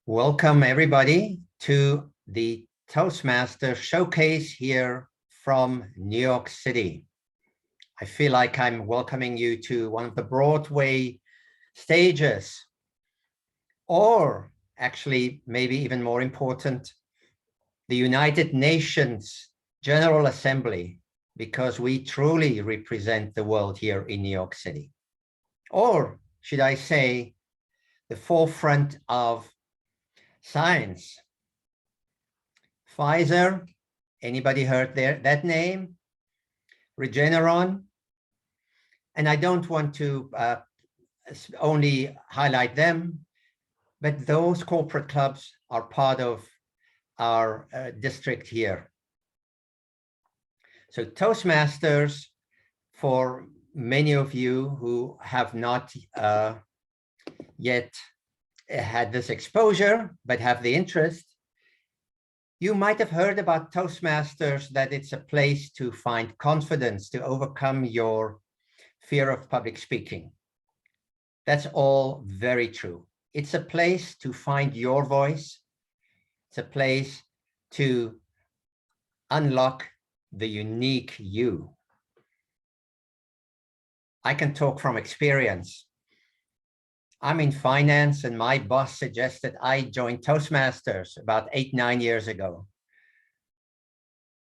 Welcome everybody to the Toastmasters showcase here from New York City. I feel like I'm welcoming you to one of the Broadway stages, or actually maybe even more important, the United Nations General Assembly, because we truly represent the world here in New York City. Or should I say, the forefront of science. Pfizer, anybody heard that name? Regeneron. And I don't want to only highlight them, but those corporate clubs are part of our district here. So Toastmasters, for many of you who have not yet had this exposure, but have the interest, you might have heard about Toastmasters, that it's a place to find confidence, to overcome your fear of public speaking. That's all very true. It's a place to find your voice. It's a place to unlock the unique you. I can talk from experience. I'm in finance and my boss suggested I join Toastmasters about 8-9 years ago.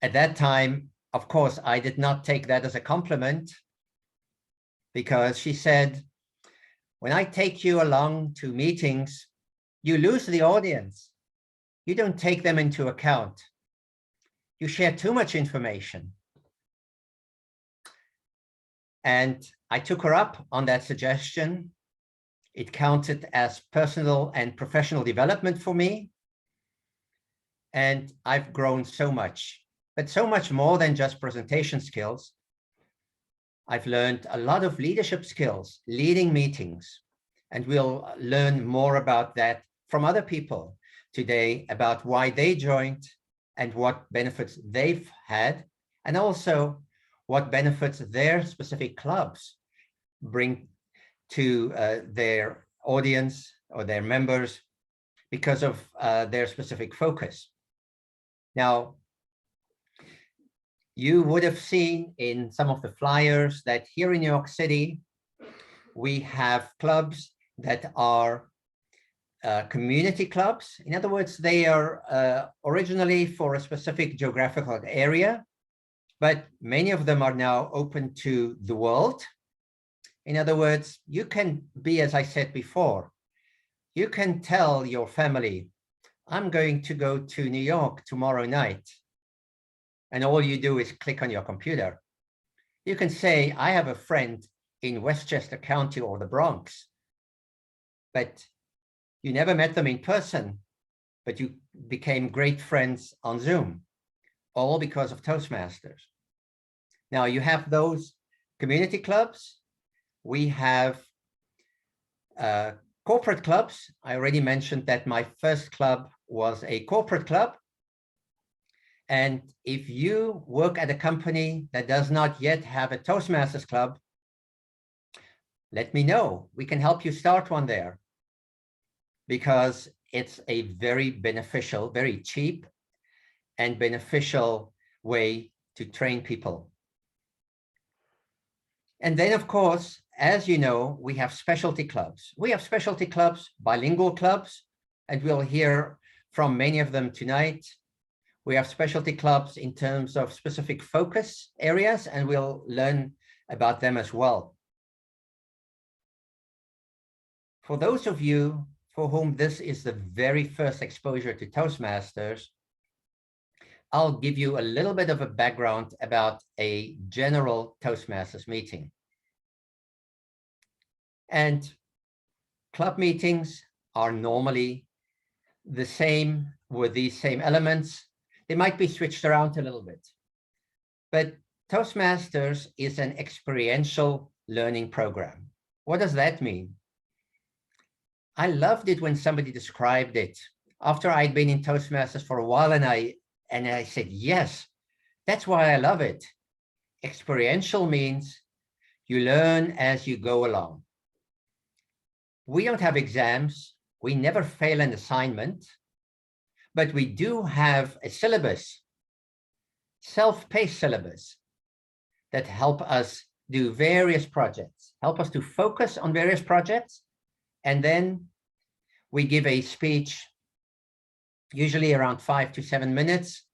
At that time, of course, I did not take that as a compliment, because she said, when I take you along to meetings, you lose the audience. You don't take them into account. You share too much information. And I took her up on that suggestion. It counted as personal and professional development for me. And I've grown so much, but so much more than just presentation skills. I've learned a lot of leadership skills, leading meetings, and we'll learn more about that from other people today, about why they joined and what benefits they've had, and also what benefits their specific clubs bring to their audience or their members because of their specific focus. Now, you would have seen in some of the flyers that here in New York City, we have clubs that are community clubs. In other words, they are originally for a specific geographical area, but many of them are now open to the world. In other words, you can be, as I said before, you can tell your family, I'm going to go to New York tomorrow night. And all you do is click on your computer. You can say, I have a friend in Westchester County or the Bronx, but you never met them in person, but you became great friends on Zoom, all because of Toastmasters. Now you have those community clubs. We have corporate clubs. I already mentioned that my first club was a corporate club. And if you work at a company that does not yet have a Toastmasters club, let me know. We can help you start one there, because it's a very beneficial, very cheap and beneficial way to train people. And then, of course, as you know, we have specialty clubs. We have specialty clubs, bilingual clubs, and we'll hear from many of them tonight. We have specialty clubs in terms of specific focus areas, and we'll learn about them as well. For those of you for whom this is the very first exposure to Toastmasters, I'll give you a little bit of a background about a general Toastmasters meeting. And club meetings are normally the same with these same elements. They might be switched around a little bit, but Toastmasters is an experiential learning program. What does that mean? I loved it when somebody described it after I'd been in Toastmasters for a while, and I said, yes, that's why I love it. Experiential means you learn as you go along. We don't have exams. we never fail an assignment, but we do have a syllabus, self-paced syllabus, that help us do various projects, help us to focus on various projects. And then we give a speech, usually around 5 to 7 minutes,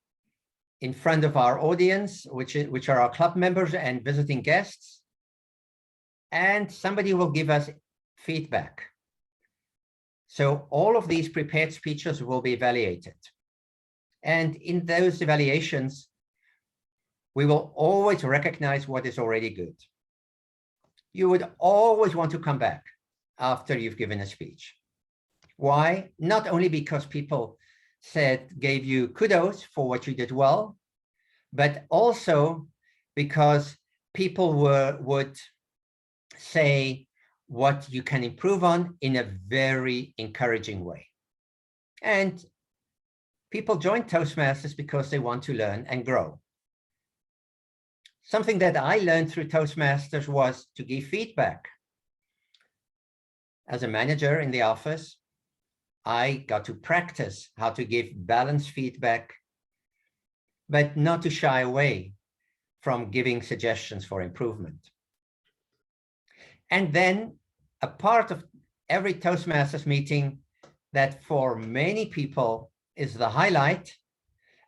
in front of our audience, which are our club members and visiting guests. And somebody will give us feedback. So all of these prepared speeches will be evaluated. And in those evaluations, we will always recognize what is already good. You would always want to come back after you've given a speech. Why? Not only because people gave you kudos for what you did well, but also because people would say what you can improve on in a very encouraging way. And people join Toastmasters because they want to learn and grow. Something that I learned through Toastmasters was to give feedback. As a manager in the office, I got to practice how to give balanced feedback, but not to shy away from giving suggestions for improvement. And then a part of every Toastmasters meeting that for many people is the highlight,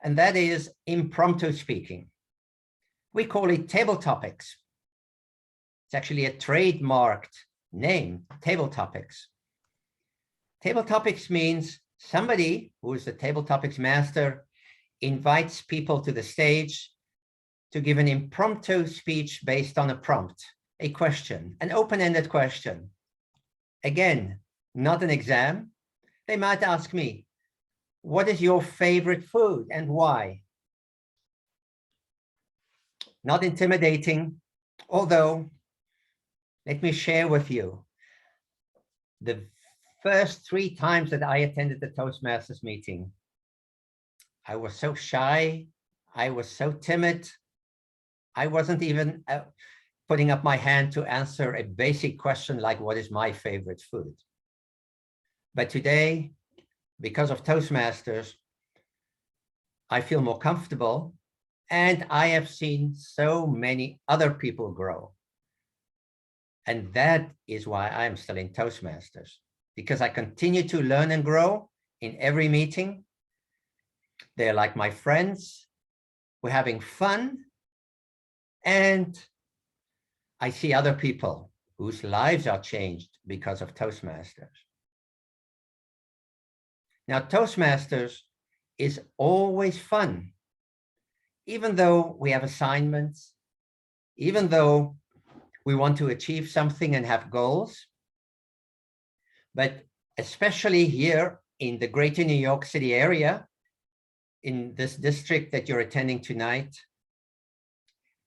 and that is impromptu speaking. We call it table topics. It's actually a trademarked name, table topics. Table topics means somebody who is the table topics master invites people to the stage to give an impromptu speech based on a prompt, a question, an open-ended question. Again, not an exam. They might ask me, what is your favorite food and why? Not intimidating, although let me share with you, the first 3 times that I attended the Toastmasters meeting, I was so shy, I was so timid, I wasn't even putting up my hand to answer a basic question like, what is my favorite food? But today, because of Toastmasters, I feel more comfortable, and I have seen so many other people grow. And that is why I'm still in Toastmasters, because I continue to learn and grow in every meeting. They're like my friends. We're having fun. And I see other people whose lives are changed because of Toastmasters. Now, Toastmasters is always fun. Even though we have assignments, even though we want to achieve something and have goals, but especially here in the greater New York City area, in this district that you're attending tonight,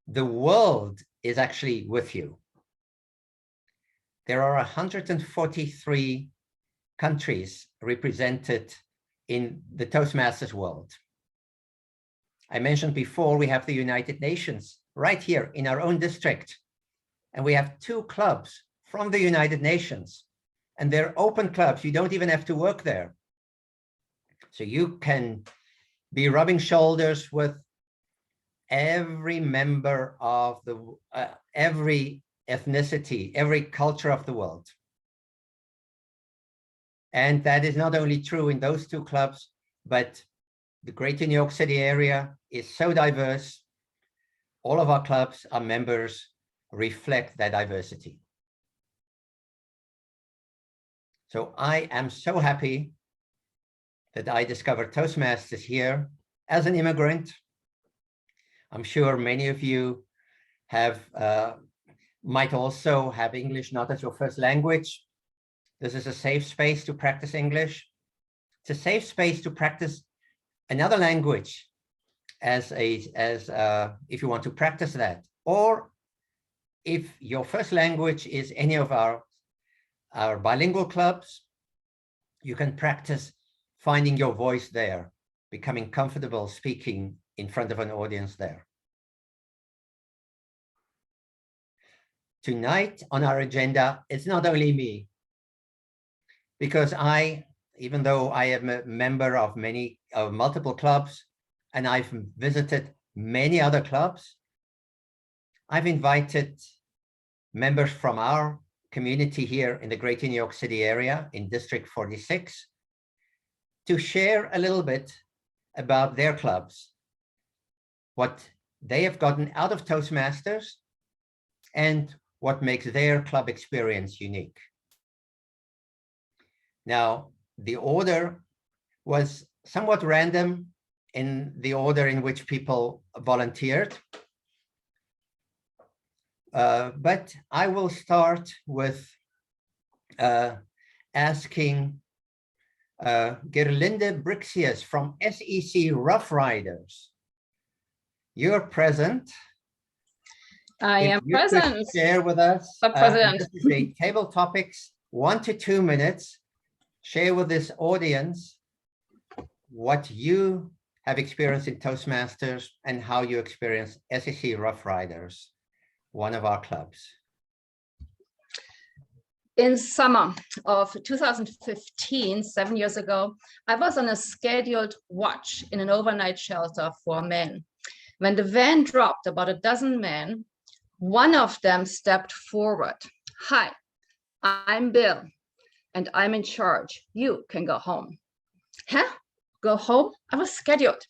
the world is actually with you. There are 143 countries represented in the Toastmasters world. I mentioned before, we have the United Nations right here in our own district. And we have 2 clubs from the United Nations. And they're open clubs. You don't even have to work there. So you can be rubbing shoulders with every member of every ethnicity, every culture of the world. And that is not only true in those 2 clubs, but the greater New York City area is so diverse. All of our clubs, our members, reflect that diversity. So I am so happy that I discovered Toastmasters here as an immigrant. I'm sure many of you have might also have English not as your first language. This is a safe space to practice English. It's a safe space to practice another language if you want to practice that, or if your first language is any of our bilingual clubs, you can practice finding your voice there, becoming comfortable speaking in front of an audience there. Tonight on our agenda, it's not only me. because even though I am a member of multiple clubs, and I've visited many other clubs, I've invited members from our community here in the Greater New York City area in District 46 to share a little bit about their clubs, what they have gotten out of Toastmasters, and what makes their club experience unique. Now, the order was somewhat random in the order in which people volunteered. But I will start with asking Gerlinde Brixius from SEC Rough Riders. You're present. I am present. Share with us. President. This is a table topics, 1 to 2 minutes. Share with this audience what you have experienced in Toastmasters and how you experience SEC Rough Riders, one of our clubs. In summer of 2015, 7 years ago, I was on a scheduled watch in an overnight shelter for men. When the van dropped about a dozen men, one of them stepped forward. "Hi, I'm Bill, and I'm in charge. You can go home." Huh? Go home? I was scheduled.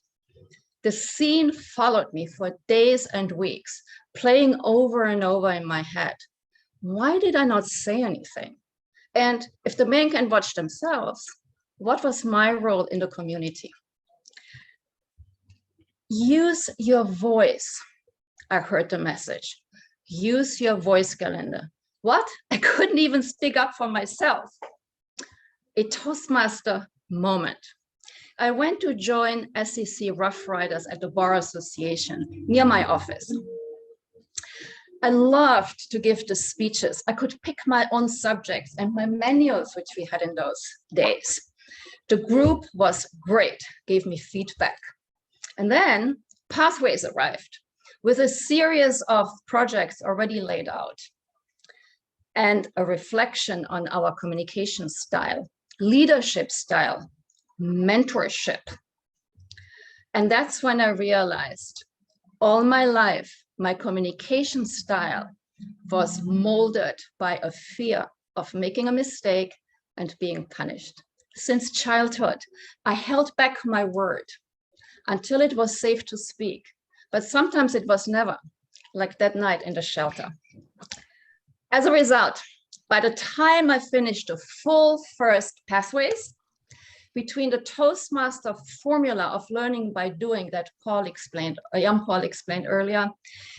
The scene followed me for days and weeks, playing over and over in my head. Why did I not say anything? And if the men can watch themselves, what was my role in the community? Use your voice. I heard the message. Use your voice, Gerlinde. What? I couldn't even speak up for myself. A Toastmaster moment. I went to join SEC Rough Riders at the Bar Association near my office. I loved to give the speeches. I could pick my own subjects and my manuals, which we had in those days. The group was great, gave me feedback. And then Pathways arrived with a series of projects already laid out and a reflection on our communication style, leadership style, mentorship. And that's when I realized all my life, my communication style was molded by a fear of making a mistake and being punished. Since childhood, I held back my word until it was safe to speak, but sometimes it was never, like that night in the shelter. As a result, by the time I finished the full first Pathways, between the Toastmaster formula of learning by doing that young Paul explained earlier,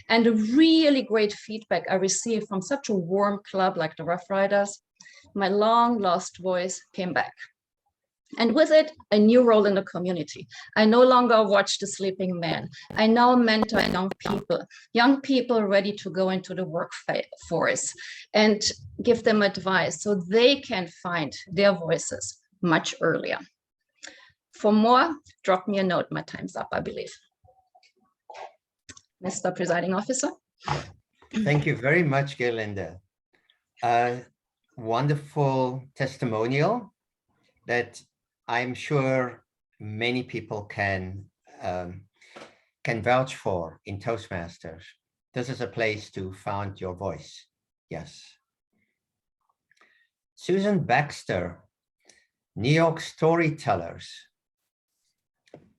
and the really great feedback I received from such a warm club like the Rough Riders, my long lost voice came back. And with it, a new role in the community. I no longer watch the sleeping men. I now mentor young people ready to go into the workforce and give them advice so they can find their voices much earlier. For more, drop me a note. My time's up, I believe. Mr. Presiding Officer. Thank you very much, Gerlinde. Wonderful testimonial that I'm sure many people can vouch for in Toastmasters. This is a place to find your voice. Yes. Susan Baxter, New York Storytellers.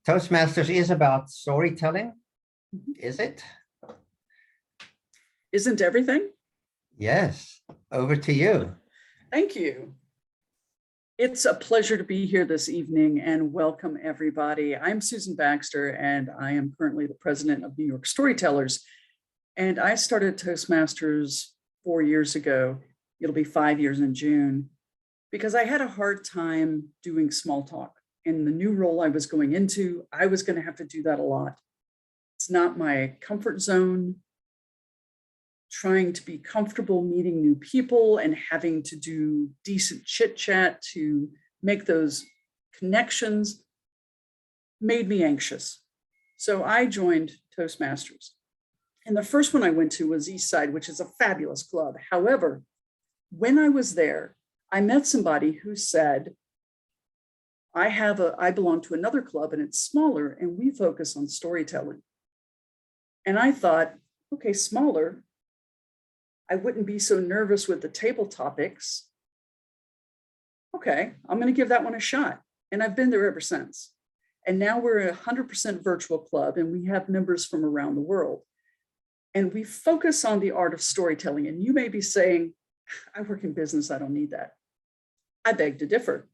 Toastmasters is about storytelling, is it? Isn't everything? Yes, over to you. Thank you. It's a pleasure to be here this evening and welcome everybody. I'm Susan Baxter and I am currently the president of New York Storytellers. And I started Toastmasters 4 years ago. It'll be 5 years in June, because I had a hard time doing small talk. In the new role I was going into, I was going to have to do that a lot. It's not my comfort zone. Trying to be comfortable meeting new people and having to do decent chit chat to make those connections made me anxious. So I joined Toastmasters. And the first one I went to was Eastside, which is a fabulous club. However, when I was there, I met somebody who said, I belong to another club and it's smaller and we focus on storytelling. And I thought, okay, smaller, I wouldn't be so nervous with the table topics. Okay, I'm going to give that one a shot. And I've been there ever since. And now we're a 100% virtual club and we have members from around the world. And we focus on the art of storytelling. And you may be saying, I work in business, I don't need that. I beg to differ.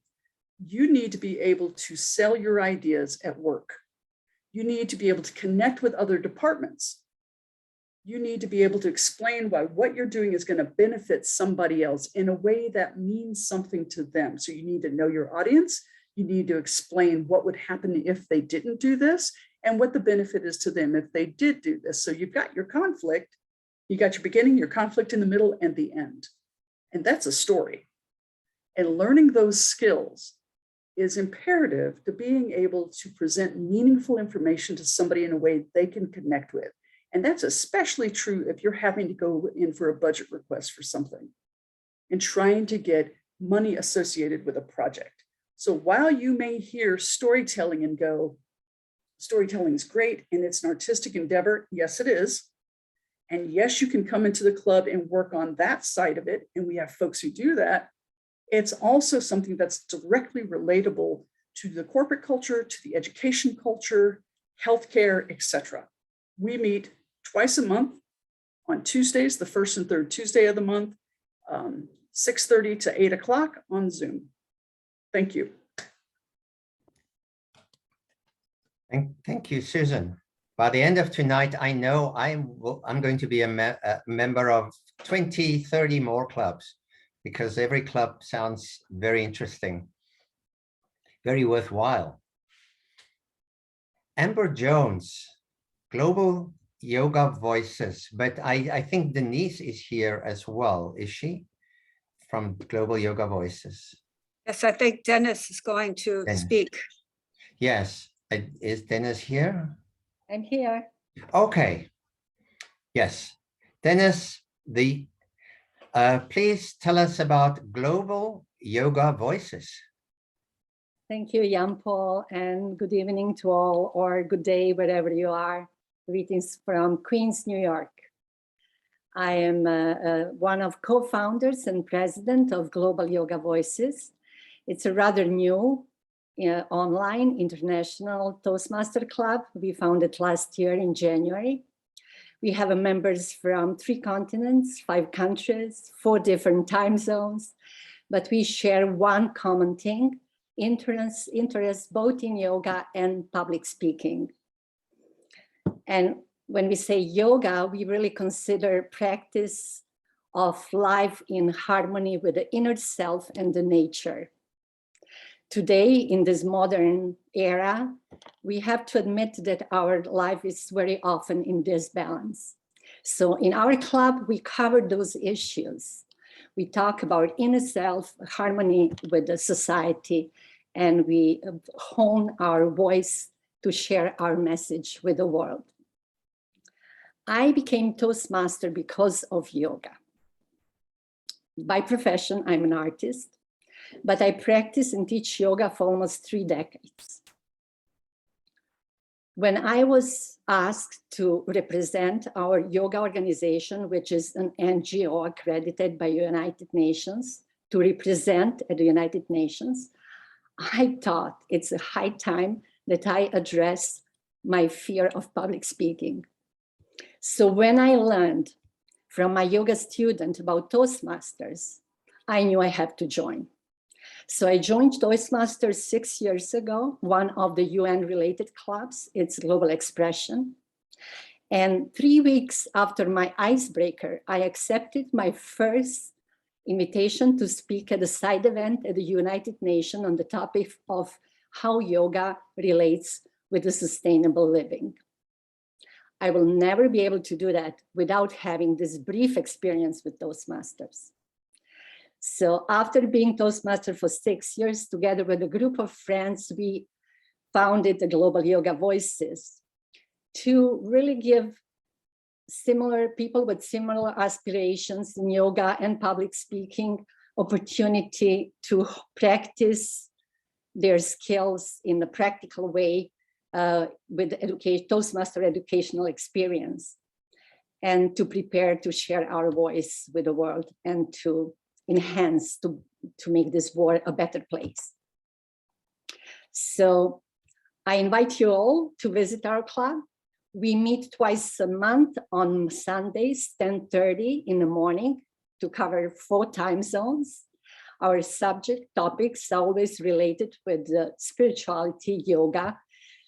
You need to be able to sell your ideas at work. You need to be able to connect with other departments. You need to be able to explain why what you're doing is going to benefit somebody else in a way that means something to them. So you need to know your audience. You need to explain what would happen if they didn't do this and what the benefit is to them if they did do this. So you've got your conflict, you got your beginning, your conflict in the middle, and the end. And that's a story. And learning those skills is imperative to being able to present meaningful information to somebody in a way they can connect with. And that's especially true if you're having to go in for a budget request for something and trying to get money associated with a project. So while you may hear storytelling and go, storytelling is great and it's an artistic endeavor, yes, it is. And yes, you can come into the club and work on that side of it. And we have folks who do that. It's also something that's directly relatable to the corporate culture, to the education culture, healthcare, etc. We meet twice a month on Tuesdays, the first and third Tuesday of the month, 6:30 to 8 o'clock on Zoom. Thank you. Thank you, Susan. By the end of tonight, I know I'm going to be a member of 20, 30 more clubs, because every club sounds very interesting, very worthwhile. Amber Jones, Global Yoga Voices, but I think Denise is here as well, is she? From Global Yoga Voices. Yes, I think Dennis is going to speak. Yes, is Dennis here? I'm here. Okay. Yes, Dennis, please tell us about Global Yoga Voices. Thank you, Jan-Paul, and good evening to all, or good day, wherever you are. Greetings from Queens, New York. I am one of co-founders and president of Global Yoga Voices. It's a rather new online international Toastmaster club. We founded last year in January. We have members from 3 continents, 5 countries, 4 different time zones, but we share one common thing, interest both in yoga and public speaking. And when we say yoga, we really consider practice of life in harmony with the inner self and the nature. Today, in this modern era, we have to admit that our life is very often in disbalance. So in our club, we cover those issues. We talk about inner self, harmony with the society, and we hone our voice to share our message with the world. I became Toastmaster because of yoga. By profession, I'm an artist, but I practice and teach yoga for almost 3 decades. When I was asked to represent our yoga organization, which is an NGO accredited by United Nations, to represent at the United Nations, I thought it's a high time that I address my fear of public speaking. So when I learned from my yoga student about Toastmasters, I knew I had to join. So I joined Toastmasters 6 years ago, one of the UN-related clubs. It's Global Expression. And 3 weeks after my icebreaker, I accepted my first invitation to speak at a side event at the United Nations on the topic of how yoga relates with the sustainable living. I will never be able to do that without having this brief experience with Toastmasters. So after being Toastmaster for 6 years, together with a group of friends, we founded the Global Yoga Voices to really give people with similar aspirations in yoga and public speaking opportunity to practice their skills in a practical way with Toastmaster educational experience, and to prepare to share our voice with the world and to enhance, to make this world a better place. So I invite you all to visit our club. We meet twice a month on Sundays, 10:30 in the morning, to cover 4 time zones. Our subject topics are always related with spirituality, yoga.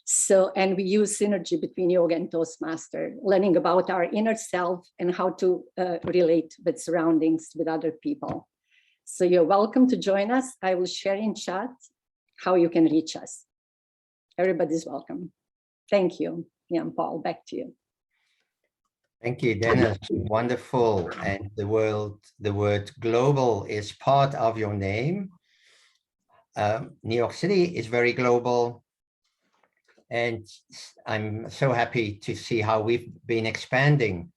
So, and we use synergy between yoga and Toastmaster, learning about our inner self and how to relate with surroundings with other people. So you're welcome to join us. I will share in chat how you can reach us. Everybody's welcome. Thank you, Jan Paul, back to you. Thank you, Dennis. Wonderful. And the word global is part of your name. New York City is very global. And I'm so happy to see how we've been expanding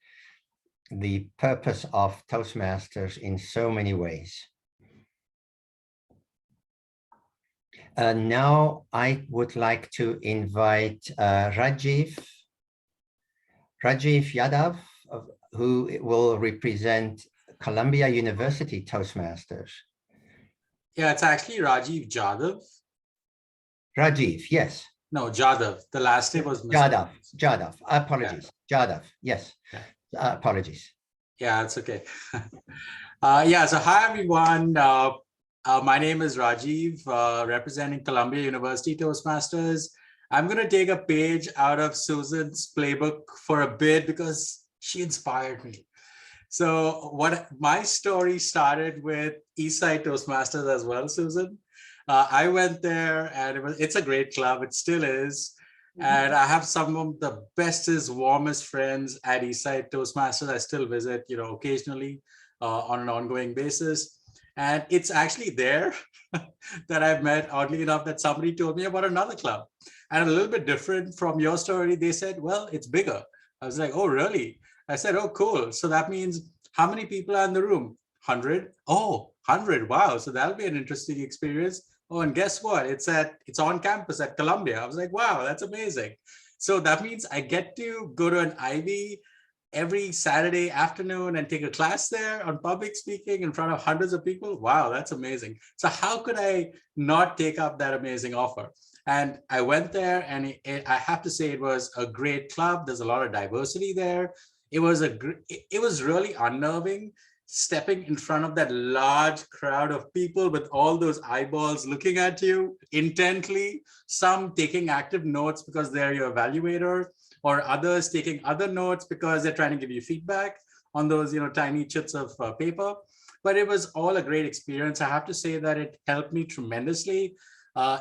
the purpose of Toastmasters in so many ways. Now I would like to invite Rajiv Yadav, who will represent Columbia University Toastmasters. Yeah, it's actually Rajiv Jadav. Rajiv, yes. No, Jadav. The last name was Jadav. Apologies. Yeah. Jadav, yes. Yeah. Apologies. Yeah, it's okay. Yeah, so hi, everyone. My name is Rajiv, representing Columbia University Toastmasters. I'm going to take a page out of Susan's playbook for a bit because she inspired me. So my story started with Eastside Toastmasters as well, Susan. I went there and it's a great club. It still is. And I have some of the bestest, warmest friends at Eastside Toastmasters. I still visit, occasionally on an ongoing basis. And it's actually there that I've met, oddly enough, that somebody told me about another club. And a little bit different from your story. They said, well, it's bigger. I was like, oh, really? I said, oh, cool. So that means how many people are in the room? 100? Oh, 100. Wow. So that'll be an interesting experience. Oh, and guess what? It's on campus at Columbia. I was like, wow, that's amazing. So that means I get to go to an Ivy every Saturday afternoon and take a class there on public speaking in front of hundreds of people. Wow, that's amazing. So how could I not take up that amazing offer? And I went there, and I have to say it was a great club. There's a lot of diversity there. It was really unnerving stepping in front of that large crowd of people with all those eyeballs looking at you intently, some taking active notes because they're your evaluator, or others taking other notes because they're trying to give you feedback on those tiny chits of paper. But it was all a great experience. I have to say that it helped me tremendously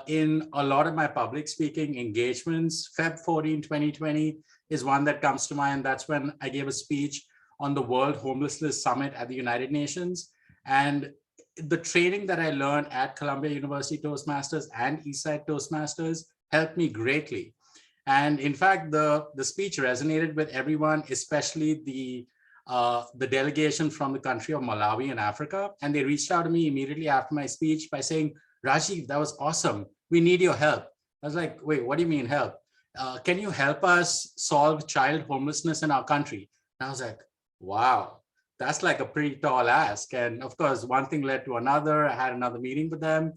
in a lot of my public speaking engagements. Feb 14, 2020 is one that comes to mind. That's when I gave a speech on the World Homelessness Summit at the United Nations. And the training that I learned at Columbia University Toastmasters and Eastside Toastmasters helped me greatly. And in fact, the speech resonated with everyone, especially the delegation from the country of Malawi in Africa. And they reached out to me immediately after my speech by saying, Rajiv, that was awesome. We need your help. I was like, wait, what do you mean help? Can you help us solve child homelessness in our country? And I was like, wow, that's like a pretty tall ask. And of course, one thing led to another. I had another meeting with them.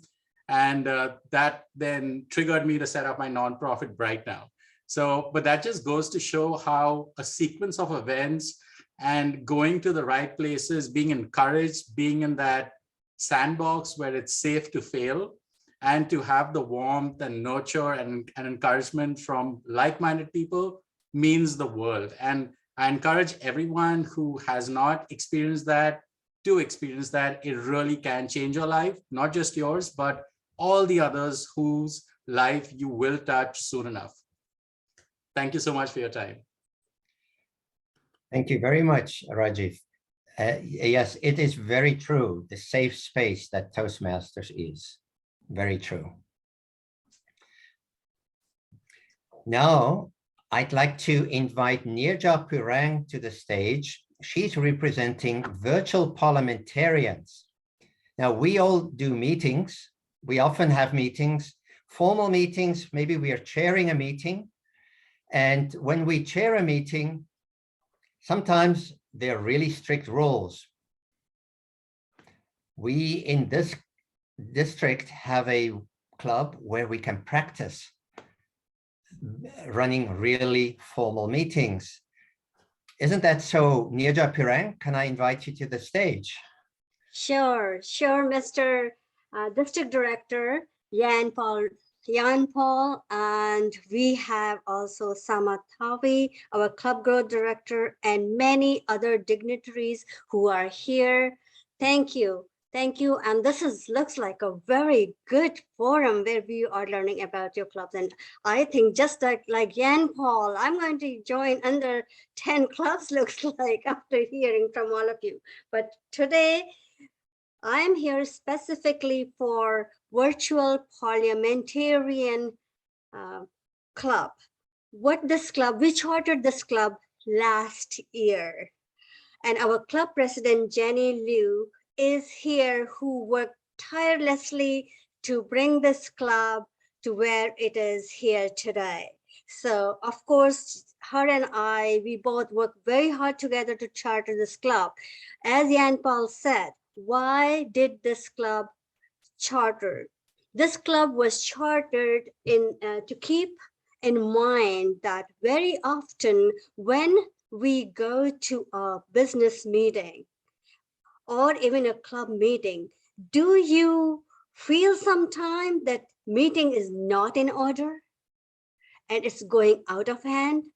And that then triggered me to set up my nonprofit Bright Now. So, but that just goes to show how a sequence of events and going to the right places, being encouraged, being in that sandbox where it's safe to fail, and to have the warmth and nurture and encouragement from like-minded people means the world. And I encourage everyone who has not experienced that to experience that. It really can change your life, not just yours, but all the others whose life you will touch soon enough. Thank you so much for your time. Thank you very much, Rajiv. Yes, it is very true. The safe space that Toastmasters is very true. Now, I'd like to invite Nirja Purang to the stage. She's representing virtual parliamentarians. Now, we all do meetings. We often have meetings, formal meetings. Maybe we are chairing a meeting. And when we chair a meeting, sometimes there are really strict rules. We in this district have a club where we can practice running really formal meetings. Isn't that so, Nirja Pirang? Can I invite you to the stage? Sure, Mr. District Director Yan Paul, and we have also Samat Thavi, our Club Growth Director, and many other dignitaries who are here. Thank you. And this looks like a very good forum where we are learning about your clubs. And I think just like Yan Paul, I'm going to join under 10 clubs, looks like, after hearing from all of you. But today, I'm here specifically for virtual parliamentarian club. We chartered this club last year. And our club president, Jenny Liu, is here, who worked tirelessly to bring this club to where it is here today. So of course, her and we both worked very hard together to charter this club. As Yan Paul said, why did this club charter? This club was chartered to keep in mind that very often when we go to a business meeting or even a club meeting, do you feel sometime that meeting is not in order and it's going out of hand?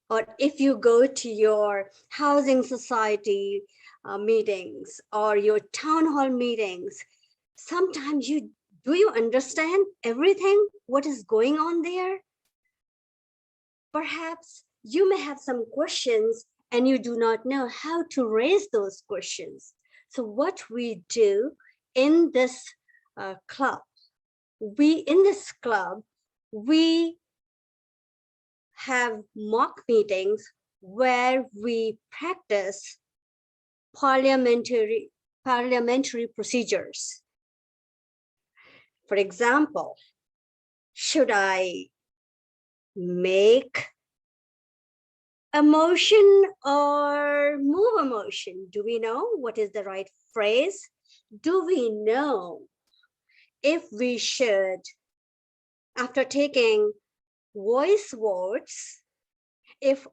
Or if you go to your housing society meetings or your town hall meetings, sometimes do you understand everything what is going on there? Perhaps you may have some questions and you do not know how to raise those questions. So what we do in this club, we have mock meetings where we practice parliamentary procedures. For example, should I make a motion or move a motion? Do we know what is the right phrase? Do we know if we should, after taking voice votes, if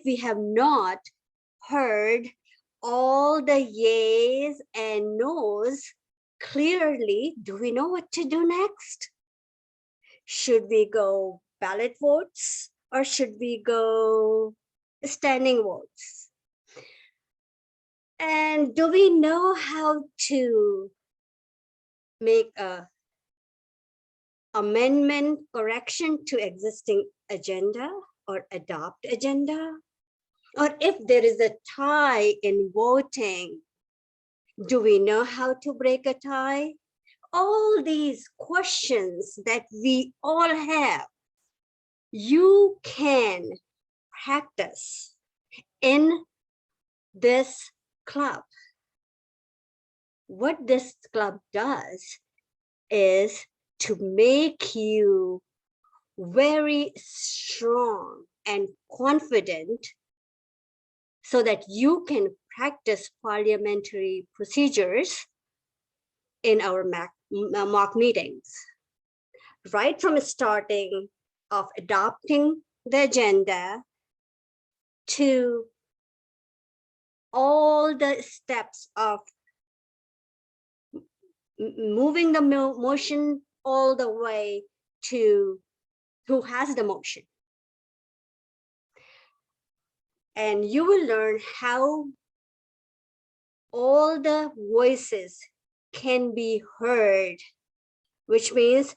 we have not heard all the yeas and no's clearly, do we know what to do next? Should we go ballot votes or should we go standing votes? And do we know how to make a amendment, correction to existing agenda or adopt agenda? Or if there is a tie in voting, do we know how to break a tie? All these questions that we all have, you can practice in this club. What this club does is to make you very strong and confident so that you can practice parliamentary procedures in our mock meetings. Right from starting of adopting the agenda to all the steps of moving the motion all the way to who has the motion. And you will learn how all the voices can be heard, which means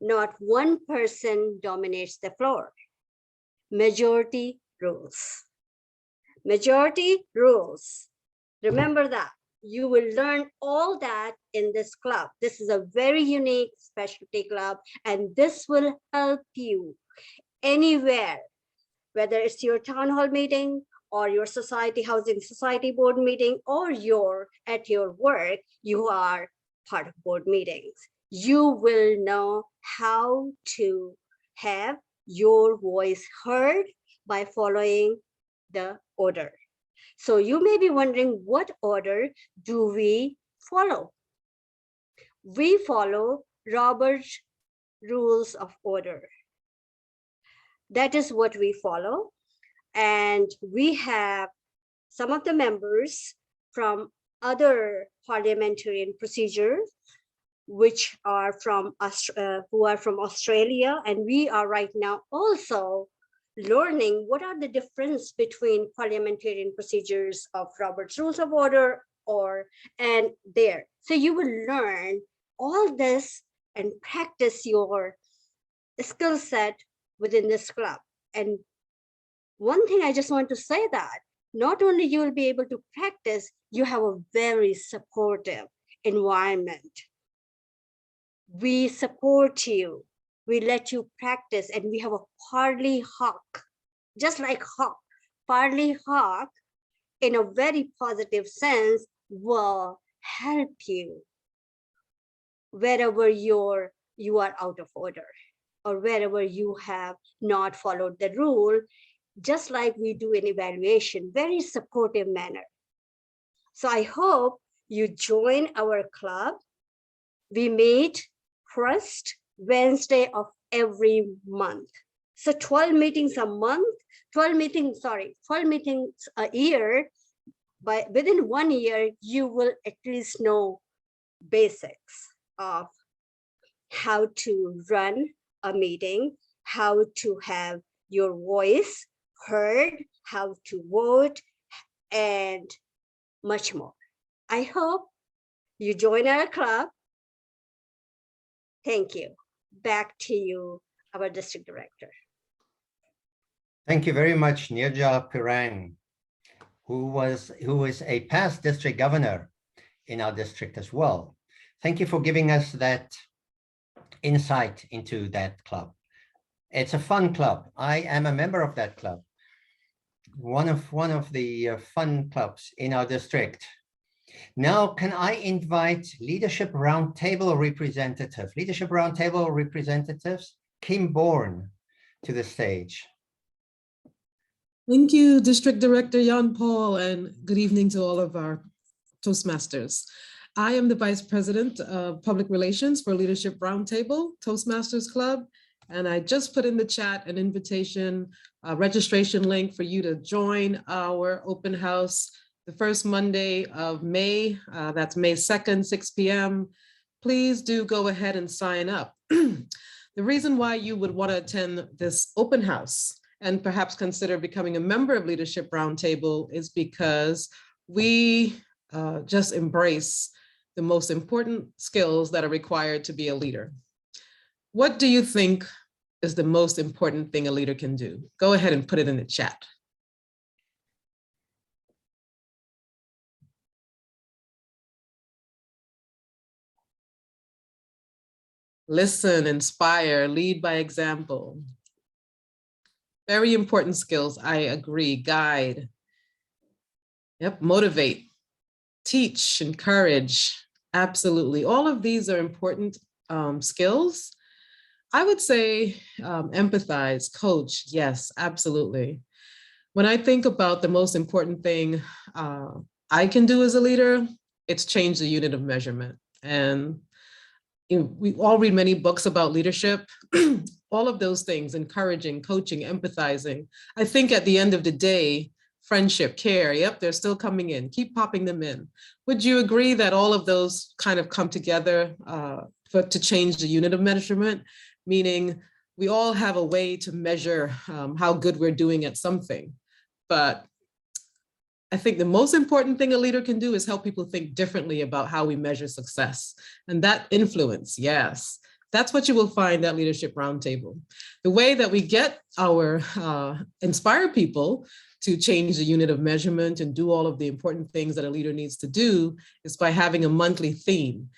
not one person dominates the floor. Majority rules. Majority rules. Remember that. You will learn all that in this club. This is a very unique specialty club, and this will help you anywhere, whether it's your town hall meeting or your housing society board meeting, or at your work, you are part of board meetings. You will know how to have your voice heard by following the order. So you may be wondering, what order do we follow? We follow Robert's Rules of Order. That is what we follow. And we have some of the members from other parliamentarian procedures, which are from who are from Australia, and we are right now also learning what are the difference between parliamentarian procedures of Robert's Rules of Order and there. So you will learn all this and practice your skill set within this club. And one thing I just want to say that not only you will be able to practice, you have a very supportive environment. We support you, we let you practice, and we have a parley hawk, just like hawk. Parley hawk, in a very positive sense, will help you wherever you are out of order, or wherever you have not followed the rule, just like we do in evaluation, very supportive manner. So I hope you join our club. We meet first Wednesday of every month. So 12 meetings a month, 12 meetings a year. But within 1 year, you will at least know basics of how to run a meeting, how to have your voice heard, how to vote, and much more. I hope you join our club. Thank you. Back to you, our district director. Thank you very much, Nirja Pirang, who is a past district governor in our district as well. Thank you for giving us that insight into that club. It's a fun club. I am a member of that club. One of the fun clubs in our district. Now, can I invite Leadership Roundtable representatives, Kim Bourne, to the stage. Thank you, District Director Jan Paul, and good evening to all of our Toastmasters. I am the Vice President of Public Relations for Leadership Roundtable, Toastmasters Club, and I just put in the chat an invitation, registration link for you to join our open house the first Monday of May. That's May 2nd, 6 p.m. Please do go ahead and sign up. The reason why you would want to attend this open house and perhaps consider becoming a member of Leadership Roundtable is because we just embrace the most important skills that are required to be a leader. What do you think is the most important thing a leader can do? Go ahead and put it in the chat. Listen, inspire, lead by example. Very important skills, I agree. Guide. Yep, motivate, teach, encourage. Absolutely. All of these are important skills. I would say empathize, coach. Yes, absolutely. When I think about the most important thing I can do as a leader, it's change the unit of measurement. And we all read many books about leadership, all of those things, encouraging, coaching, empathizing. I think at the end of the day, friendship, care, yep, they're still coming in, keep popping them in. Would you agree that all of those kind of come together to change the unit of measurement? Meaning we all have a way to measure how good we're doing at something. But I think the most important thing a leader can do is help people think differently about how we measure success. And that influence, yes, that's what you will find at Leadership Roundtable. The way that we get our inspire people to change the unit of measurement and do all of the important things that a leader needs to do is by having a monthly theme.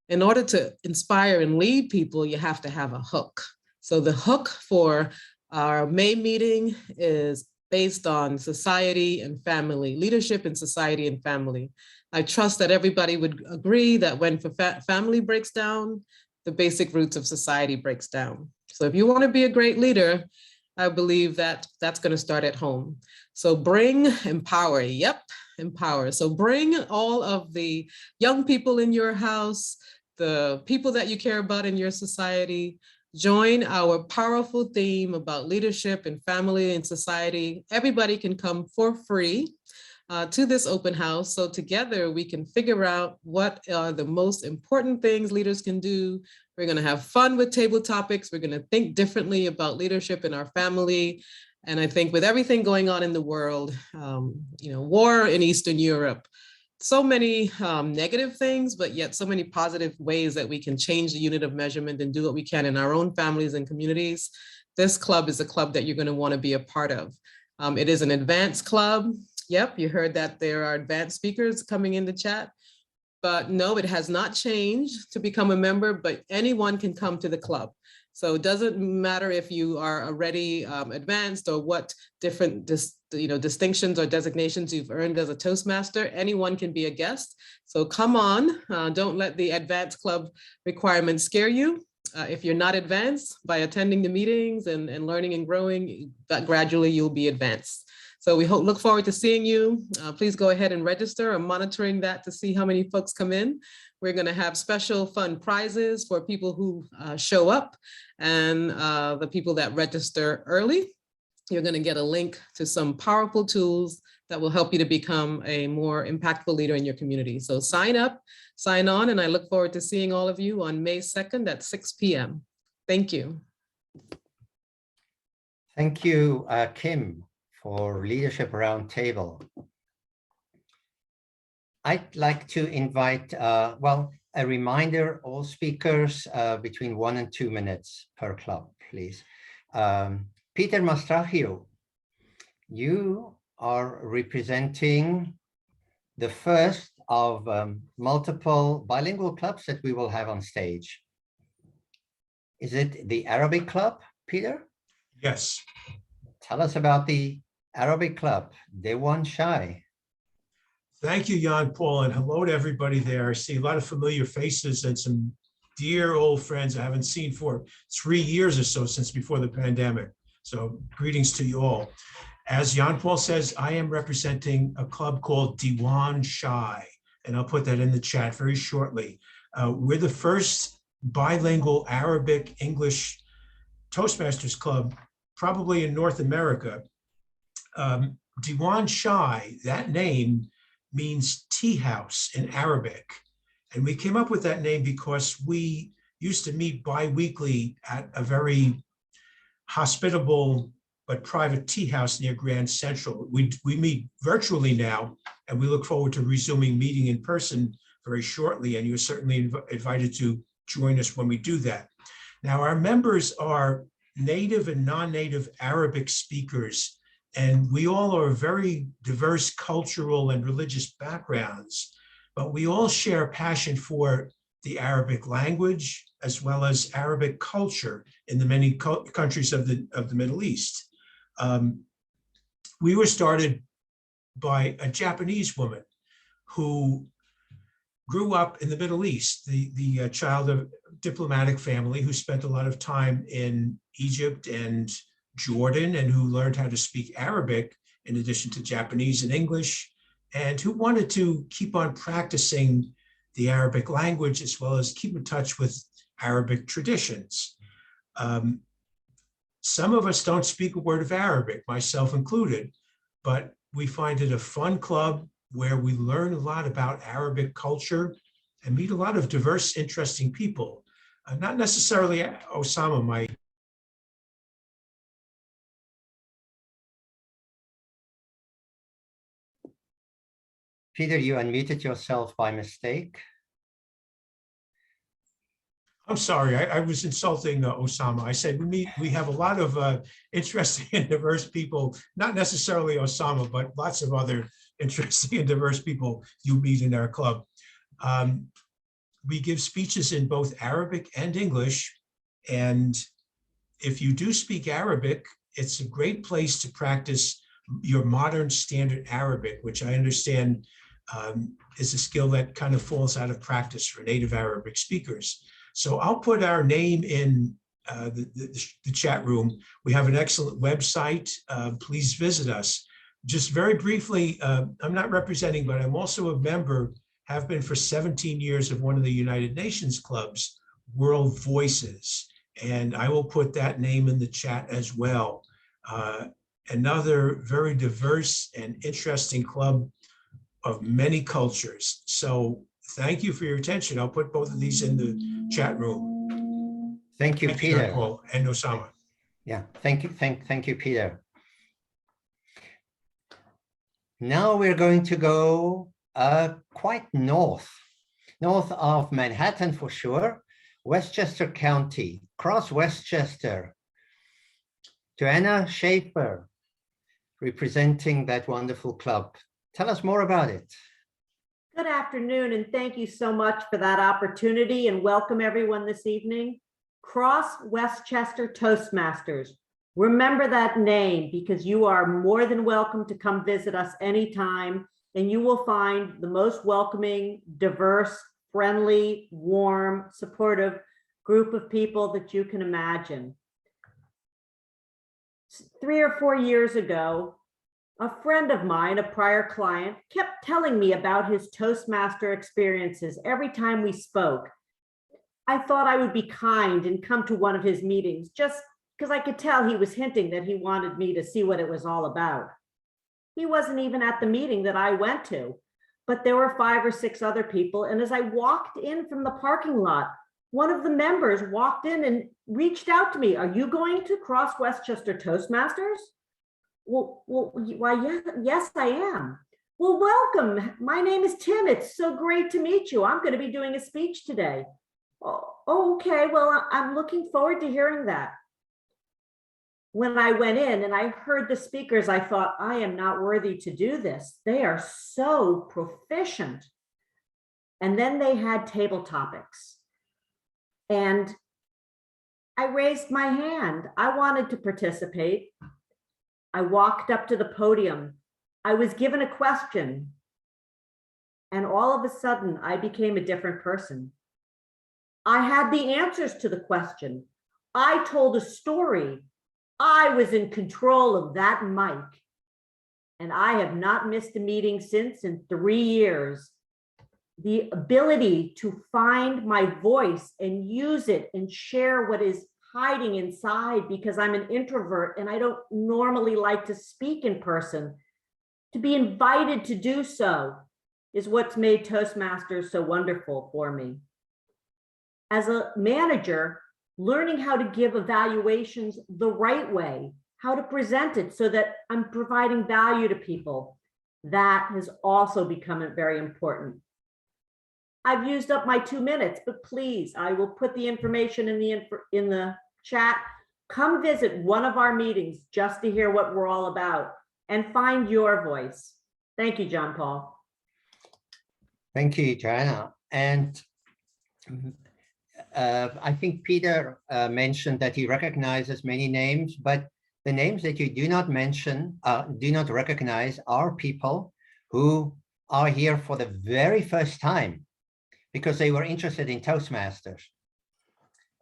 In order to inspire and lead people, you have to have a hook. So the hook for our May meeting is based on society and family, leadership in society and family. I trust that everybody would agree that when family breaks down, the basic roots of society breaks down. So if you want to be a great leader, I believe that that's going to start at home. So bring, empower, yep, empower. So bring all of the young people in your house, the people that you care about in your society, join our powerful theme about leadership and family and society. Everybody can come for free to this open house. So together we can figure out what are the most important things leaders can do. We're going to have fun with table topics. We're going to think differently about leadership in our family. And I think with everything going on in the world, war in Eastern Europe, so many negative things, but yet so many positive ways that we can change the unit of measurement and do what we can in our own families and communities. This club is a club that you're going to want to be a part of. It is an advanced club. Yep, you heard that there are advanced speakers coming in the chat. But no, it has not changed to become a member, but anyone can come to the club. So it doesn't matter if you are already advanced or what different distinctions or designations you've earned as a Toastmaster. Anyone can be a guest. So come on, don't let the advanced club requirements scare you. If you're not advanced, by attending the meetings and learning and growing, that gradually you'll be advanced. So we look forward to seeing you. Please go ahead and register. I'm monitoring that to see how many folks come in. We're going to have special fun prizes for people who show up and the people that register early. You're going to get a link to some powerful tools that will help you to become a more impactful leader in your community. So sign up, sign on, and I look forward to seeing all of you on May 2nd at 6 p.m. Thank you. Thank you, Kim, for Leadership Roundtable. I'd like to invite, a reminder, all speakers between 1 and 2 minutes per club, please. Peter Mastragio, you are representing the first of multiple bilingual clubs that we will have on stage. Is it the Arabic Club, Peter? Yes. Tell us about the Arabic Club, Dewan Shai. Thank you, Jan Paul, and hello to everybody there. I see a lot of familiar faces and some dear old friends I haven't seen for 3 years or so since before the pandemic. So greetings to you all. As Jan Paul says, I am representing a club called Dewan Shai, and I'll put that in the chat very shortly. We're the first bilingual Arabic English Toastmasters club, probably in North America. Dewan Shai, that name means tea house in Arabic. And we came up with that name because we used to meet bi-weekly at a very hospitable but private tea house near Grand Central. We meet virtually now, and we look forward to resuming meeting in person very shortly, and you're certainly invited to join us when we do that. Now, our members are native and non-native Arabic speakers, and we all are very diverse cultural and religious backgrounds, but we all share a passion for the Arabic language as well as Arabic culture in the many countries of the Middle East. We were started by a Japanese woman who grew up in the Middle East, the child of a diplomatic family who spent a lot of time in Egypt and Jordan, and who learned how to speak Arabic in addition to Japanese and English, and who wanted to keep on practicing the Arabic language as well as keep in touch with Arabic traditions. Some of us don't speak a word of Arabic, myself included, but we find it a fun club where we learn a lot about Arabic culture and meet a lot of diverse, interesting people. Not necessarily Osama, my Peter, you unmuted yourself by mistake. I'm sorry, I was insulting Osama. I said we have a lot of interesting and diverse people, not necessarily Osama, but lots of other interesting and diverse people you meet in our club. We give speeches in both Arabic and English, and if you do speak Arabic, it's a great place to practice your modern standard Arabic, which I understand is a skill that kind of falls out of practice for native Arabic speakers. So I'll put our name in the chat room. We have an excellent website. Please visit us. Just very briefly, I'm not representing, but I'm also a member, have been for 17 years, of one of the United Nations clubs, World Voices. And I will put that name in the chat as well. Another very diverse and interesting club of many cultures. So thank you for your attention. I'll put both of these in the chat room. Thank you, Thank you, Peter. Jean-Paul and Osama. Yeah, thank you, thank you, Peter. Now we're going to go quite north of Manhattan for sure, Westchester County, across Westchester. Joanna Schaefer, representing that wonderful club. Tell us more about it. Good afternoon, and thank you so much for that opportunity, and welcome everyone this evening. Cross Westchester Toastmasters. Remember that name, because you are more than welcome to come visit us anytime, and you will find the most welcoming, diverse, friendly, warm, supportive group of people that you can imagine. 3 or 4 years ago, a friend of mine, a prior client, kept telling me about his Toastmaster experiences every time we spoke. I thought I would be kind and come to one of his meetings, just because I could tell he was hinting that he wanted me to see what it was all about. He wasn't even at the meeting that I went to, but there were 5 or 6 other people. And as I walked in from the parking lot, one of the members walked in and reached out to me. Are you going to Cross Westchester Toastmasters? Well, why, yes, I am. Well, welcome. My name is Tim. It's so great to meet you. I'm going to be doing a speech today. Oh, okay. Well, I'm looking forward to hearing that. When I went in and I heard the speakers, I thought, I am not worthy to do this. They are so proficient. And then they had table topics. And I raised my hand. I wanted to participate. I walked up to the podium. I was given a question. And all of a sudden, I became a different person. I had the answers to the question. I told a story. I was in control of that mic. And I have not missed a meeting since in 3 years. The ability to find my voice and use it and share what is hiding inside, because I'm an introvert and I don't normally like to speak in person. To be invited to do so is what's made Toastmasters so wonderful for me. As a manager, learning how to give evaluations the right way, how to present it so that I'm providing value to people, that has also become very important. I've used up my 2 minutes, but please, I will put the information in the chat. Come visit one of our meetings just to hear what we're all about and find your voice. Thank you, John Paul. Thank you, Joanna. And I think Peter mentioned that he recognizes many names, but the names that you do not mention, do not recognize, are people who are here for the very first time because they were interested in Toastmasters.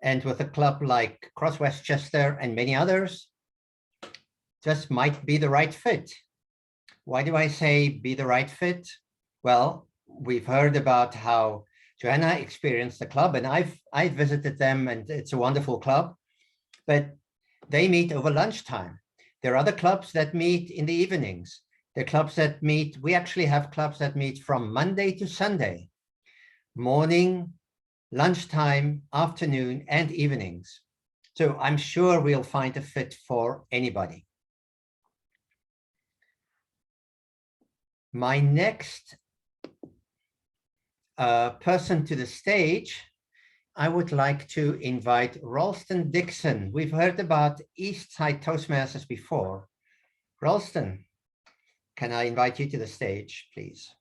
And with a club like Cross Westchester and many others, just might be the right fit. Why do I say be the right fit? Well, we've heard about how Joanna experienced the club, and I've visited them, and it's a wonderful club, but they meet over lunchtime. There are other clubs that meet in the evenings. There are clubs that meet, we actually have clubs that meet from Monday to Sunday, morning, lunchtime, afternoon, and evenings. So I'm sure we'll find a fit for anybody. My next person to the stage, I would like to invite Ralston Dixon. We've heard about East Side Toastmasters before. Ralston, can I invite you to the stage, please?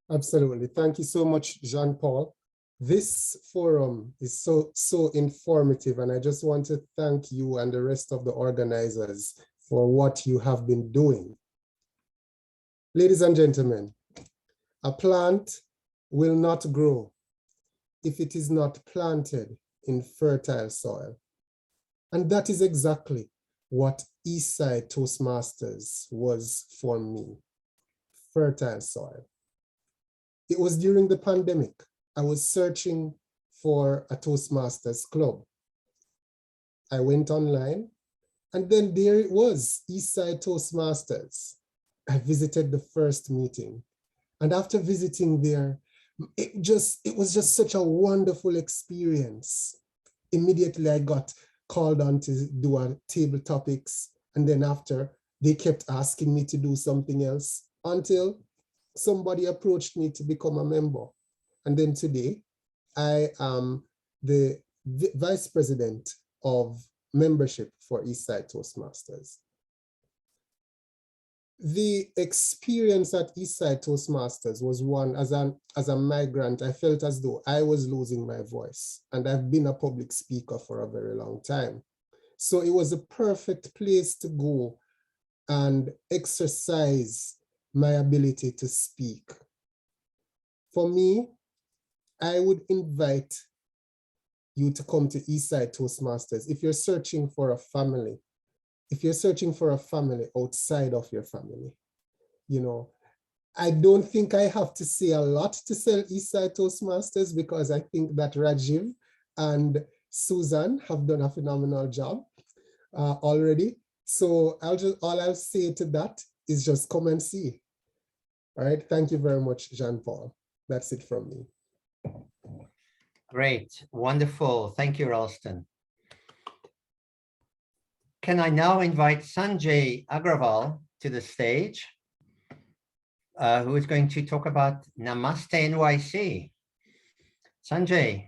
Absolutely. Thank you so much, Jean-Paul. This forum is so informative, and I just want to thank you and the rest of the organizers for what you have been doing. Ladies and gentlemen, a plant will not grow if it is not planted in fertile soil. And that is exactly what Eastside Toastmasters was for me, fertile soil. It was during the pandemic. I was searching for a Toastmasters club. I went online, and then there it was, Eastside Toastmasters. I visited the first meeting. And after visiting there, it was just such a wonderful experience. Immediately I got called on to do a table topics. And then after, they kept asking me to do something else until somebody approached me to become a member. And then today, I am the vice president of membership for Eastside Toastmasters. The experience at Eastside Toastmasters was one, as a migrant, I felt as though I was losing my voice, and I've been a public speaker for a very long time. So it was a perfect place to go and exercise my ability to speak. For me, I would invite you to come to Eastside Toastmasters if you're searching for a family. If you're searching for a family outside of your family, you know, I don't think I have to say a lot to sell Eastside Toastmasters, because I think that Rajiv and Susan have done a phenomenal job already. So all I'll say to that is just come and see. All right. Thank you very much, Jean-Paul. That's it from me. Great. Wonderful. Thank you, Ralston. Can I now invite Sanjay Agrawal to the stage, who is going to talk about Namaste NYC. Sanjay,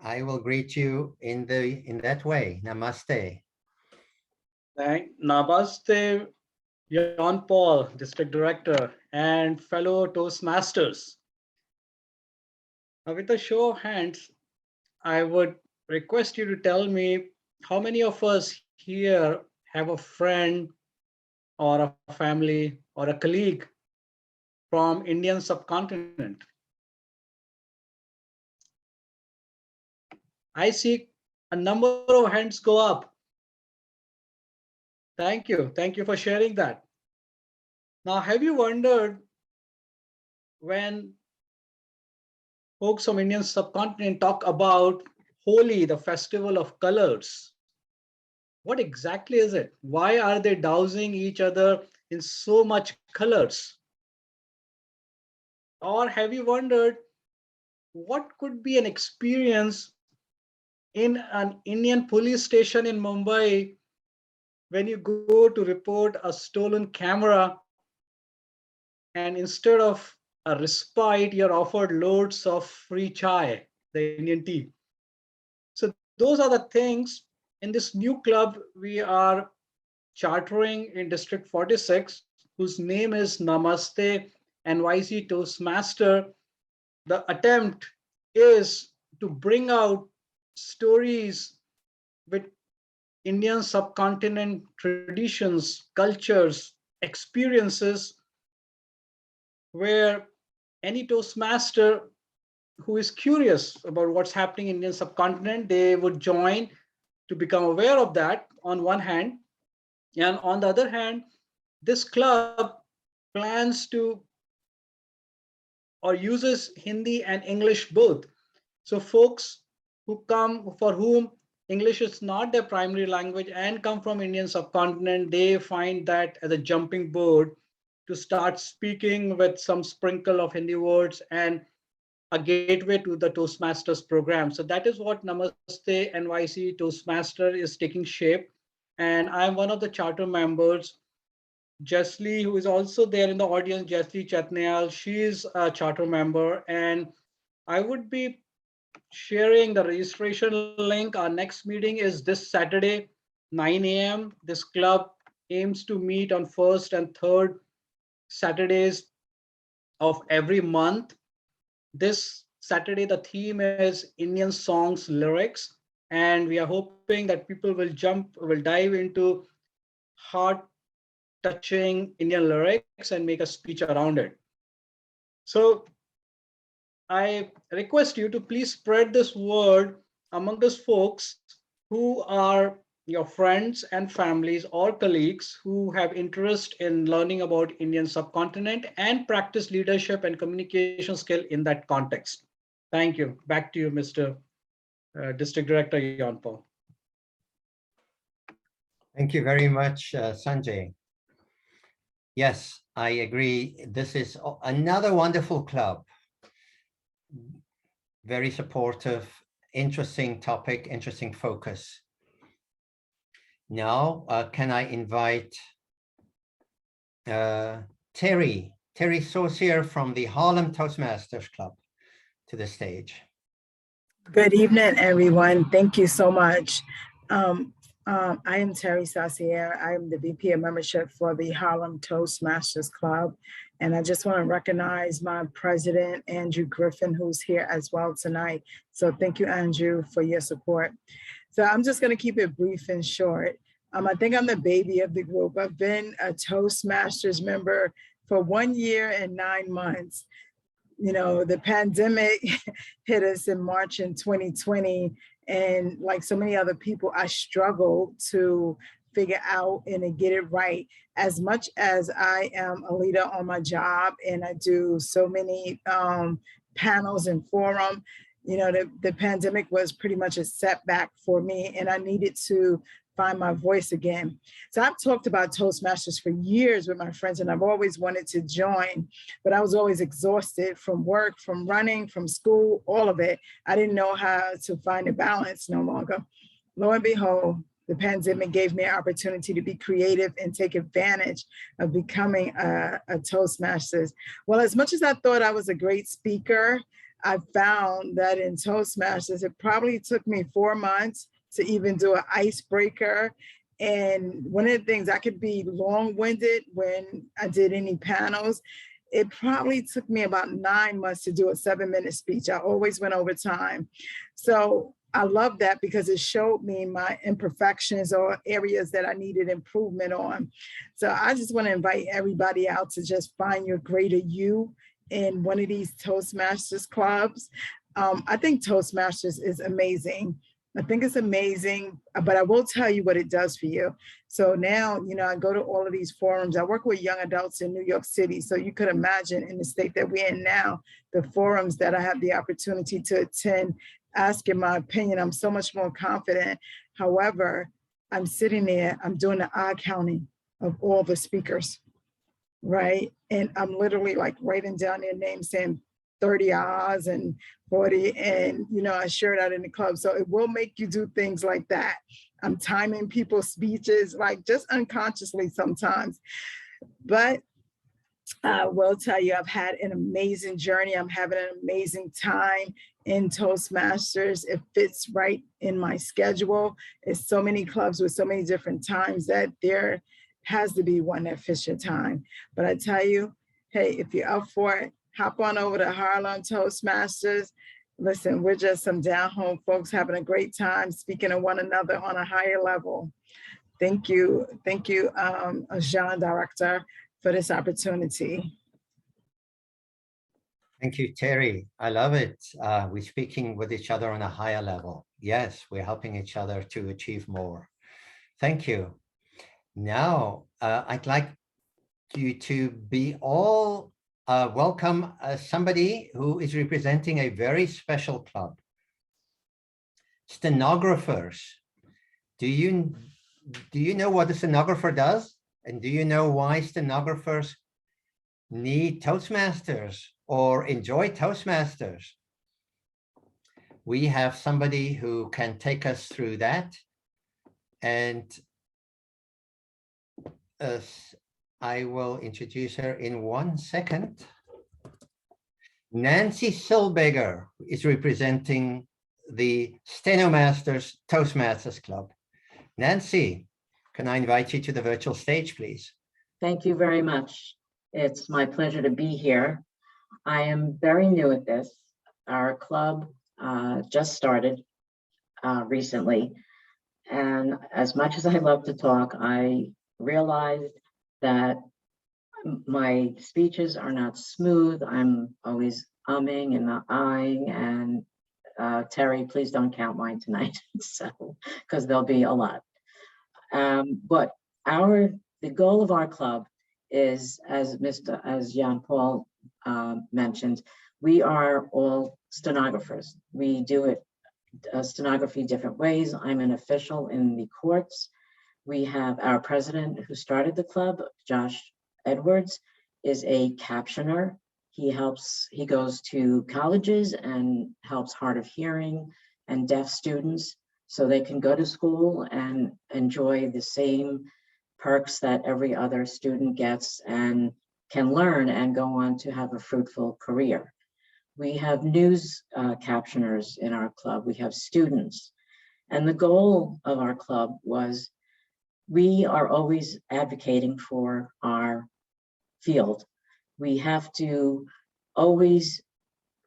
I will greet you in that way. Namaste. Namaste, Jan Paul, District Director, and fellow Toastmasters. Now, with a show of hands, I would request you to tell me how many of us here have a friend or a family or a colleague from Indian subcontinent. I see a number of hands go up. Thank you. Thank you for sharing that. Now, have you wondered when folks from Indian subcontinent talk about Holi, the festival of colors, what exactly is it? Why are they dousing each other in so much colors? Or have you wondered what could be an experience in an Indian police station in Mumbai when you go to report a stolen camera, and instead of a respite, you're offered loads of free chai, the Indian tea. So those are the things in this new club we are chartering in District 46, whose name is Namaste NYC Toastmaster. The attempt is to bring out stories with Indian subcontinent traditions, cultures, experiences, where any Toastmaster who is curious about what's happening in Indian subcontinent, they would join to become aware of that on one hand. And on the other hand, this club plans to or uses Hindi and English both. So folks who come, for whom English is not their primary language and come from Indian subcontinent, they find that as a jumping board to start speaking with some sprinkle of Hindi words and a gateway to the Toastmasters program. So that is what Namaste NYC Toastmaster is taking shape. And I'm one of the charter members. Jesli, who is also there in the audience, Jesli Chatnial, she is a charter member. And I would be sharing the registration link. Our next meeting is this Saturday, 9 a.m. This club aims to meet on first and third Saturdays of every month. This Saturday, the theme is Indian songs lyrics. And we are hoping that people will dive into heart-touching Indian lyrics and make a speech around it. So I request you to please spread this word among those folks who are your friends and families or colleagues who have interest in learning about Indian subcontinent and practice leadership and communication skill in that context. Thank you. Back to you, Mr. District Director Jan Paul. Thank you very much, Sanjay. Yes, I agree. This is another wonderful club. Very supportive, interesting topic, interesting focus. Now, can I invite Terry Saucier from the Harlem Toastmasters Club to the stage. Good evening, everyone. Thank you so much. I am Terry Saucier. I'm the VP of membership for the Harlem Toastmasters Club. And I just want to recognize my president, Andrew Griffin, who's here as well tonight. So thank you, Andrew, for your support. So I'm just going to keep it brief and short. I think I'm the baby of the group. I've been a Toastmasters member for 1 year and 9 months. You know, the pandemic hit us in March in 2020. And like so many other people, I struggled to figure out and to get it right. As much as I am a leader on my job and I do so many panels and forum, you know, the pandemic was pretty much a setback for me and I needed to find my voice again. So I've talked about Toastmasters for years with my friends and I've always wanted to join, but I was always exhausted from work, from running, from school, all of it. I didn't know how to find a balance no longer. Lo and behold, the pandemic gave me an opportunity to be creative and take advantage of becoming a Toastmasters. Well, as much as I thought I was a great speaker, I found that in Toastmasters, it probably took me 4 months to even do an icebreaker. And one of the things, I could be long-winded when I did any panels. It probably took me about 9 months to do a 7-minute speech. I always went over time. So I love that because it showed me my imperfections or areas that I needed improvement on. So I just want to invite everybody out to just find your greater you in one of these Toastmasters clubs. I think Toastmasters is amazing. I think it's amazing, but I will tell you what it does for you. So now, you know, I go to all of these forums. I work with young adults in New York City. So you could imagine in the state that we're in now, the forums that I have the opportunity to attend, asking my opinion, I'm so much more confident. However, I'm sitting there, I'm doing the eye counting of all the speakers, right? And I'm literally like writing down their names saying 30 hours and 40, and you know, I share that in the club. So it will make you do things like that. I'm timing people's speeches, like just unconsciously sometimes. But I will tell you, I've had an amazing journey. I'm having an amazing time in Toastmasters. It fits right in my schedule. It's so many clubs with so many different times that there has to be one that fits your time. But I tell you, hey, if you're up for it, hop on over to Harlem Toastmasters. Listen, we're just some down-home folks having a great time speaking to one another on a higher level. Thank you, Jean, Director, for this opportunity. Thank you, Terry. I love it. We're speaking with each other on a higher level. Yes, we're helping each other to achieve more. Thank you. Now, I'd like you to be all welcome somebody who is representing a very special club. Stenographers. Do you know what a stenographer does? And do you know why stenographers need Toastmasters or enjoy Toastmasters? We have somebody who can take us through that. And I will introduce her in 1 second. Nancy Silberger is representing the Stenomasters Toastmasters Club. Nancy, can I invite you to the virtual stage, please? Thank you very much. It's my pleasure to be here. I am very new at this. our club just started recently. And as much as I love to talk, I realized that my speeches are not smooth. I'm always umming and not eyeing. And Terry, please don't count mine tonight. So, because there'll be a lot. But the goal of our club is, as Jan Paul mentioned, we are all stenographers. We do it stenography different ways. I'm an official in the courts. We have our president who started the club, Josh Edwards, is a captioner. He goes to colleges and helps hard of hearing and deaf students so they can go to school and enjoy the same perks that every other student gets and can learn and go on to have a fruitful career. We have news captioners in our club. We have students. And the goal of our club was we are always advocating for our field. We have to always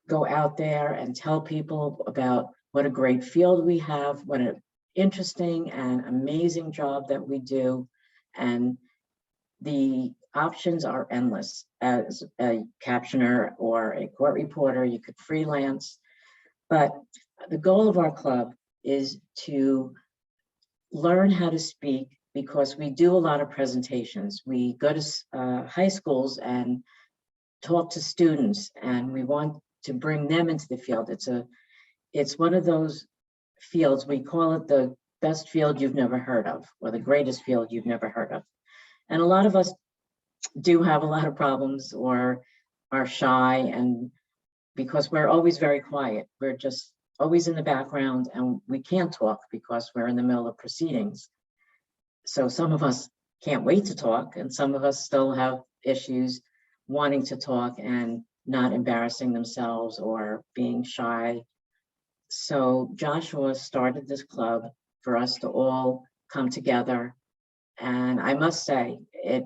go out there and tell people about what a great field we have, what an interesting and amazing job that we do. And the options are endless. As a captioner or a court reporter, you could freelance. But the goal of our club is to learn how to speak, because we do a lot of presentations. We go to high schools and talk to students, and we want to bring them into the field. It's one of those fields, we call it the best field you've never heard of, or the greatest field you've never heard of. And a lot of us do have a lot of problems or are shy, and because we're always very quiet, we're just always in the background and we can't talk because we're in the middle of proceedings. So some of us can't wait to talk, and some of us still have issues wanting to talk and not embarrassing themselves or being shy. So Joshua started this club for us to all come together. And I must say, it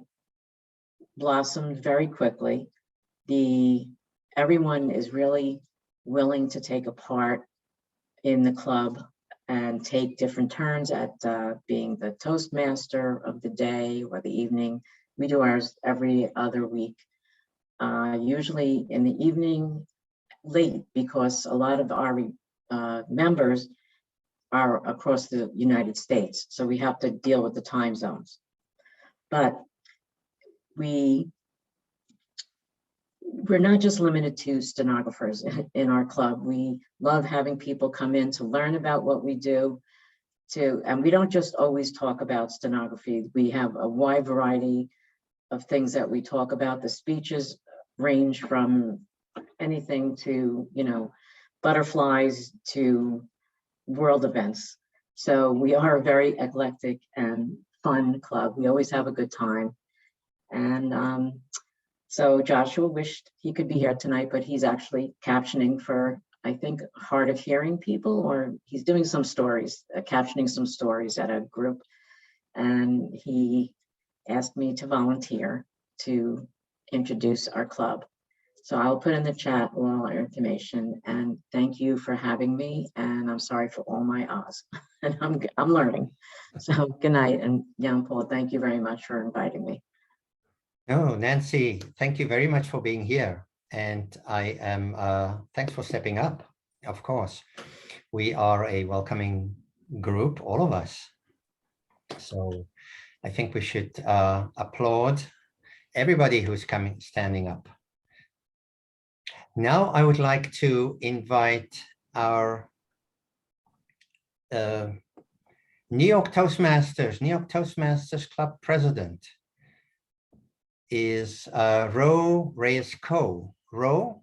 blossomed very quickly. Everyone is really willing to take a part in the club and take different turns at being the Toastmaster of the day or the evening. We do ours every other week, usually in the evening late, because a lot of our members are across the United States. So we have to deal with the time zones. But we're not just limited to stenographers in our club. We love having people come in to learn about what we do, and we don't just always talk about stenography. We have a wide variety of things that we talk about. The speeches range from anything to, butterflies to world events. So we are a very eclectic and fun club. We always have a good time. And so Joshua wished he could be here tonight, but he's actually captioning for, I think, hard of hearing people, or he's doing some stories, captioning some stories at a group. And he asked me to volunteer to introduce our club. So I'll put in the chat all our information, and thank you for having me. And I'm sorry for all my ahs, and I'm learning. So good night, and Jan Paul, thank you very much for inviting me. No, Nancy, thank you very much for being here. And I am, thanks for stepping up, of course. We are a welcoming group, all of us. So I think we should applaud everybody who's standing up. Now I would like to invite our New York Toastmasters Club president is Ro Reyes-Co. Ro,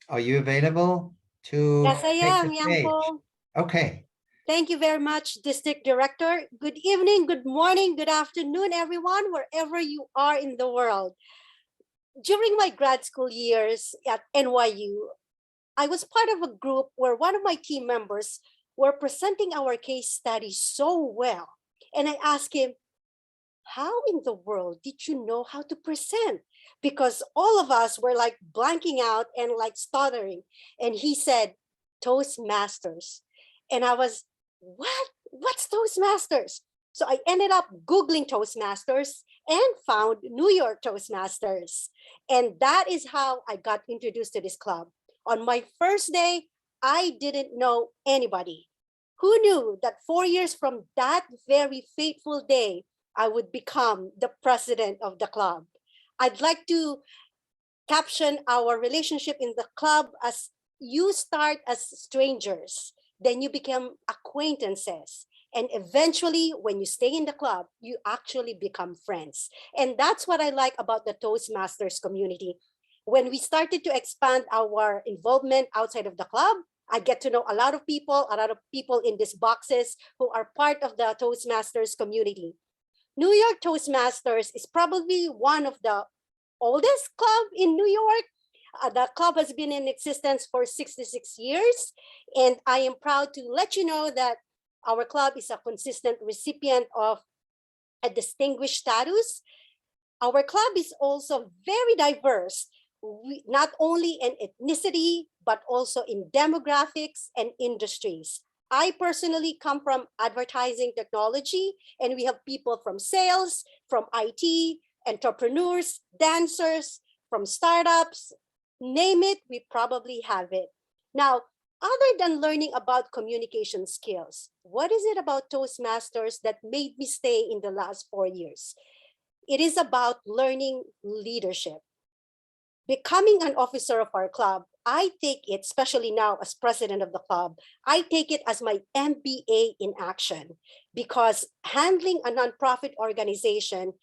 are you available to Yes, I am, Jan Paul. Okay. Thank you very much, District Director. Good evening, good morning, good afternoon, everyone, wherever you are in the world. During my grad school years at NYU, I was part of a group where one of my team members were presenting our case study so well. And I asked him, how in the world did you know how to present? because all of us were like blanking out and like stuttering. And he said, Toastmasters. And I was, what? What's Toastmasters? So I ended up Googling Toastmasters and found New York Toastmasters. And that is how I got introduced to this club. On my first day, I didn't know anybody. Who knew that 4 years from that very fateful day, I would become the president of the club? I'd like to caption our relationship in the club as you start as strangers, then you become acquaintances. And eventually, when you stay in the club, you actually become friends. And that's what I like about the Toastmasters community. When we started to expand our involvement outside of the club, I get to know a lot of people in these boxes who are part of the Toastmasters community. New York Toastmasters is probably one of the oldest club in New York. The club has been in existence for 66 years. And I am proud to let you know that our club is a consistent recipient of a distinguished status. Our club is also very diverse, not only in ethnicity, but also in demographics and industries. I personally come from advertising technology, and we have people from sales, from IT, entrepreneurs, dancers, from startups, name it, we probably have it. Now, other than learning about communication skills, what is it about Toastmasters that made me stay in the last 4 years? It is about learning leadership. Becoming an officer of our club, I take it, especially now as president of the club, I take it as my MBA in action, because handling a nonprofit organization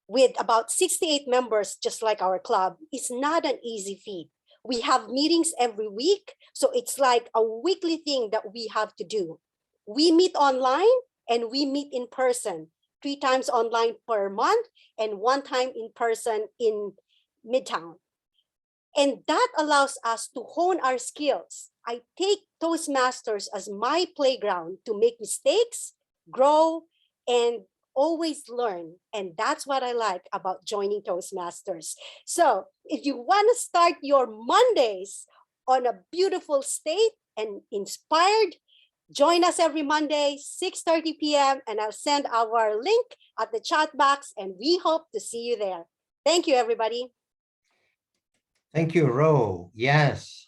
with about 68 members, just like our club, is not an easy feat. We have meetings every week, so it's like a weekly thing that we have to do. We meet online and we meet in person, 3 times online per month and 1 time in person in Midtown. And that allows us to hone our skills. I take Toastmasters as my playground to make mistakes, grow, and always learn. And that's what I like about joining Toastmasters. So if you want to start your Mondays on a beautiful state and inspired, join us every Monday, 6:30 p.m. and I'll send our link at the chat box, and we hope to see you there. Thank you, everybody. Thank you, Ro. Yes,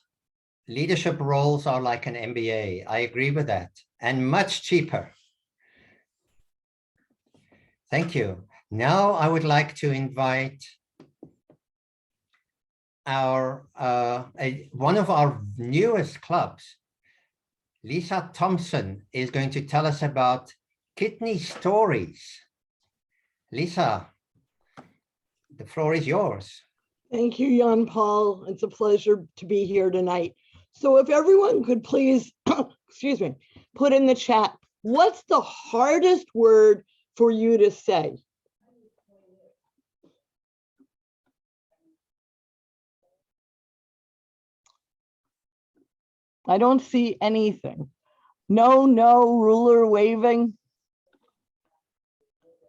leadership roles are like an MBA. I agree with that, and much cheaper. Thank you. Now I would like to invite our one of our newest clubs. Lisa Thompson is going to tell us about kidney stories. Lisa, the floor is yours. Thank you, Jan Paul. It's a pleasure to be here tonight. So if everyone could please, excuse me, put in the chat, what's the hardest word for you to say? I don't see anything. No, ruler waving.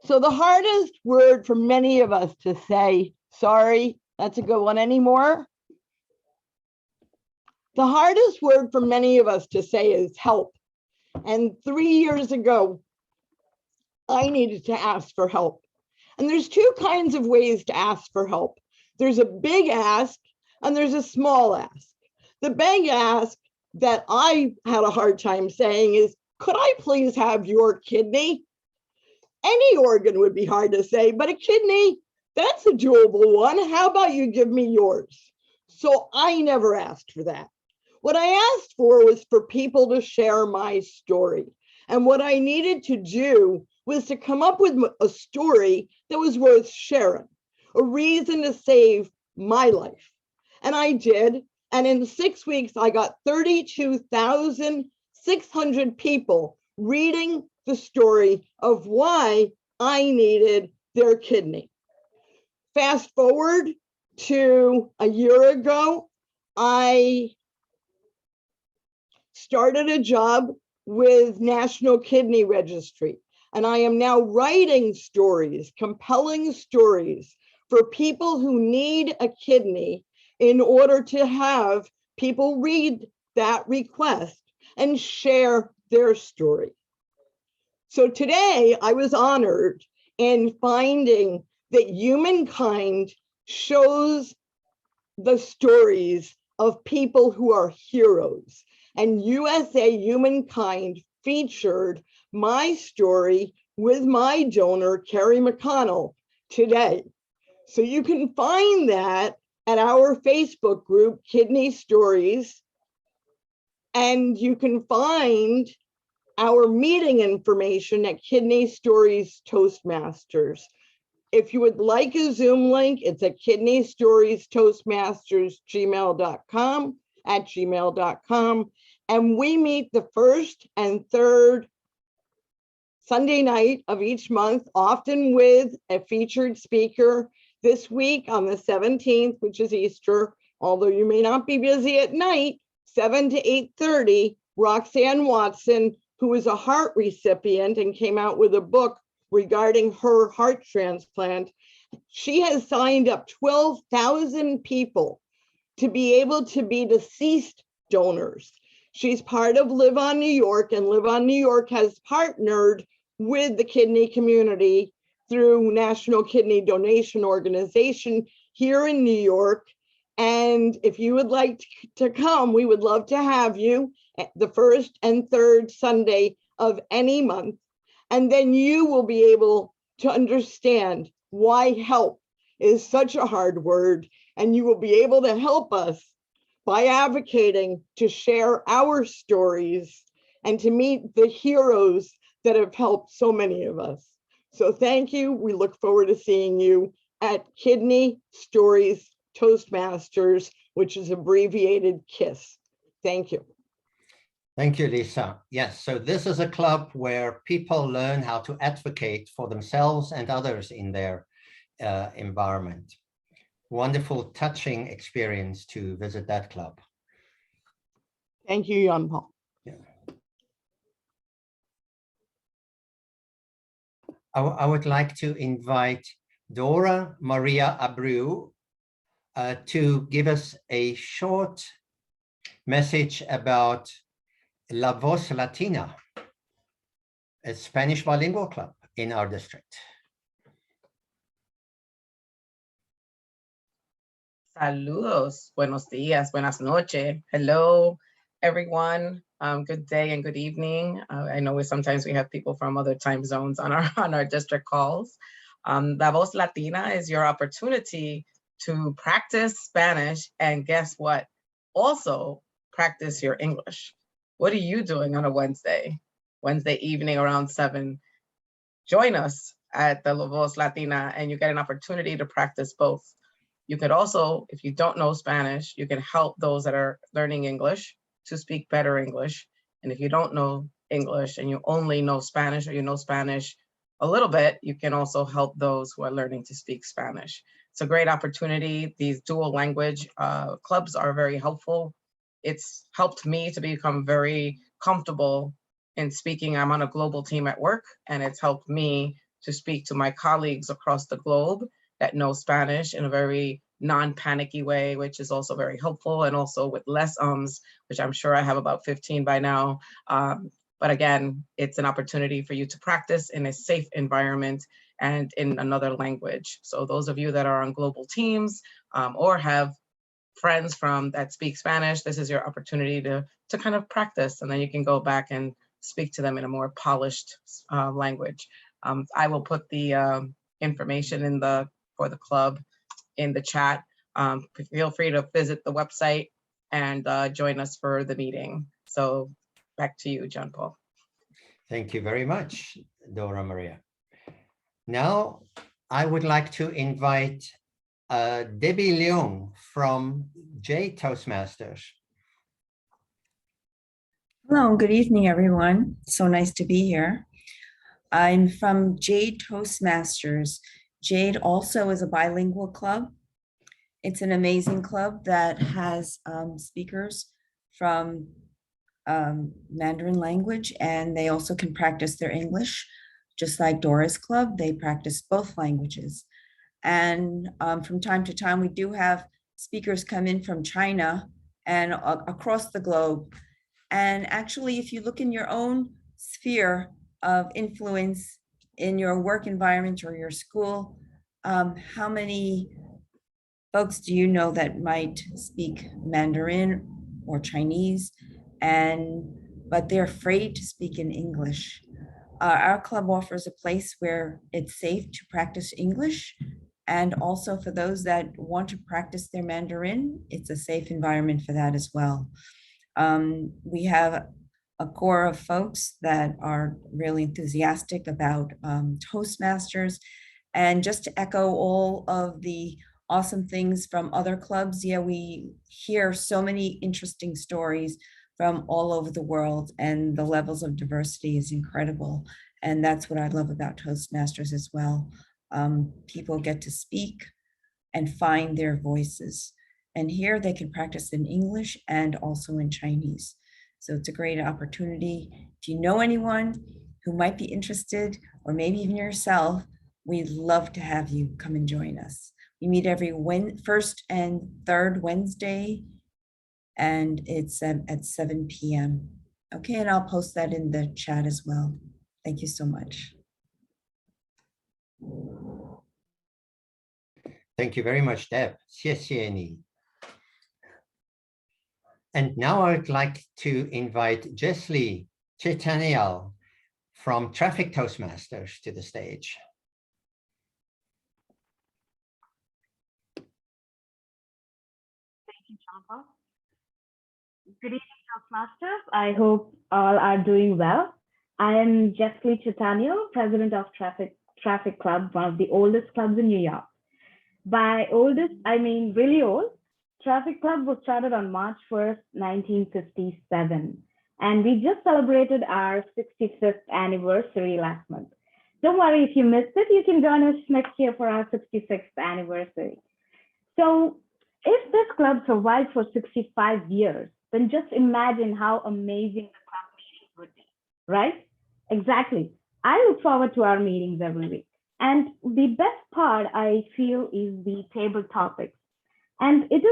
So the hardest word for many of us to say, sorry, that's a good one anymore. The hardest word for many of us to say is help. And 3 years ago, I needed to ask for help. And there's 2 kinds of ways to ask for help. There's a big ask and there's a small ask. The big ask that I had a hard time saying is, could I please have your kidney? Any organ would be hard to say, but a kidney, that's a doable one. How about you give me yours? So I never asked for that. What I asked for was for people to share my story. And what I needed to do was to come up with a story that was worth sharing, a reason to save my life. And I did. And in 6 weeks, I got 32,600 people reading the story of why I needed their kidney. Fast forward to a year ago, I started a job with National Kidney Registry, and I am now writing stories, compelling stories for people who need a kidney in order to have people read that request and share their story. So today I was honored in finding that Humankind shows the stories of people who are heroes. And USA Humankind featured my story with my donor, Carrie McConnell, today. So you can find that at our Facebook group, Kidney Stories. And you can find our meeting information at Kidney Stories Toastmasters. If you would like a Zoom link, it's at Kidney Stories Toastmasters gmail.com. And we meet the first and third Sunday night of each month, often with a featured speaker. This week on the 17th, which is Easter, although you may not be busy at night, 7 to 8:30, Roxanne Watson, who is a heart recipient and came out with a book regarding her heart transplant. She has signed up 12,000 people to be able to be deceased donors. She's part of Live on New York, and Live on New York has partnered with the kidney community through National Kidney Donation Organization here in New York. And if you would like to come, we would love to have you at the first and third Sunday of any month. And then you will be able to understand why help is such a hard word. And you will be able to help us by advocating to share our stories and to meet the heroes that have helped so many of us. So thank you. We look forward to seeing you at Kidney Stories Toastmasters, which is abbreviated KISS. Thank you. Thank you, Lisa. Yes, so this is a club where people learn how to advocate for themselves and others in their environment. Wonderful, touching experience to visit that club. Thank you, Jan Paul. Yeah. I would like to invite Dora Maria Abreu to give us a short message about La Voz Latina, a Spanish bilingual club in our district. Saludos, buenos días, buenas noches. Hello, everyone. Good day and good evening. I know sometimes we have people from other time zones on our district calls. La Voz Latina is your opportunity to practice Spanish, and guess what? Also practice your English. What are you doing on a Wednesday evening around 7? Join us at the La Voz Latina and you get an opportunity to practice both. You could also, if you don't know Spanish, you can help those that are learning English to speak better English. And if you don't know English and you only know Spanish, or you know Spanish a little bit, you can also help those who are learning to speak Spanish. It's a great opportunity. These dual language clubs are very helpful. It's helped me to become very comfortable in speaking. I'm on a global team at work, and it's helped me to speak to my colleagues across the globe that know Spanish in a very non-panicky way, which is also very helpful, and also with less ums, which I'm sure I have about 15 by now. But again, it's an opportunity for you to practice in a safe environment and in another language. So those of you that are on global teams or have friends that speak Spanish, this is your opportunity to kind of practice, and then you can go back and speak to them in a more polished language. I will put the information for the club in the chat. Feel free to visit the website and join us for the meeting. So back to you, John Paul. Thank you very much, Dora Maria. Now, I would like to invite Debbie Leung from J Toastmasters. Hello, good evening, everyone. So nice to be here. I'm from Jade Toastmasters. Jade also is a bilingual club. It's an amazing club that has speakers from Mandarin language, and they also can practice their English. Just like Dora's club, they practice both languages. And from time to time, we do have speakers come in from China and across the globe. And actually, if you look in your own sphere of influence in your work environment or your school, how many folks do you know that might speak Mandarin or Chinese, but they're afraid to speak in English? Our club offers a place where it's safe to practice English. And also for those that want to practice their Mandarin, it's a safe environment for that as well. We have a core of folks that are really enthusiastic about Toastmasters. And just to echo all of the awesome things from other clubs, yeah, we hear so many interesting stories from all over the world, and the levels of diversity is incredible. And that's what I love about Toastmasters as well. People get to speak and find their voices. And here they can practice in English and also in Chinese. So it's a great opportunity. If you know anyone who might be interested, or maybe even yourself, we'd love to have you come and join us. We meet every first and third Wednesday, and it's at 7 p.m. Okay, and I'll post that in the chat as well. Thank you so much. Thank you very much, Deb. 谢谢你. And now I'd like to invite Jesli Chetanial from Traffic Toastmasters to the stage. Thank you, Champa. Good evening, Toastmasters. I hope all are doing well. I am Jesli Chetanial, president of Traffic Club, one of the oldest clubs in New York. By oldest, I mean really old. Traffic Club was started on March 1st, 1957, and we just celebrated our 65th anniversary last month. Don't worry if you missed it, you can join us next year for our 66th anniversary. So if this club survived for 65 years, then just imagine how amazing the club meetings would be, right? Exactly. I look forward to our meetings every week. And the best part, I feel, is the table topics. And it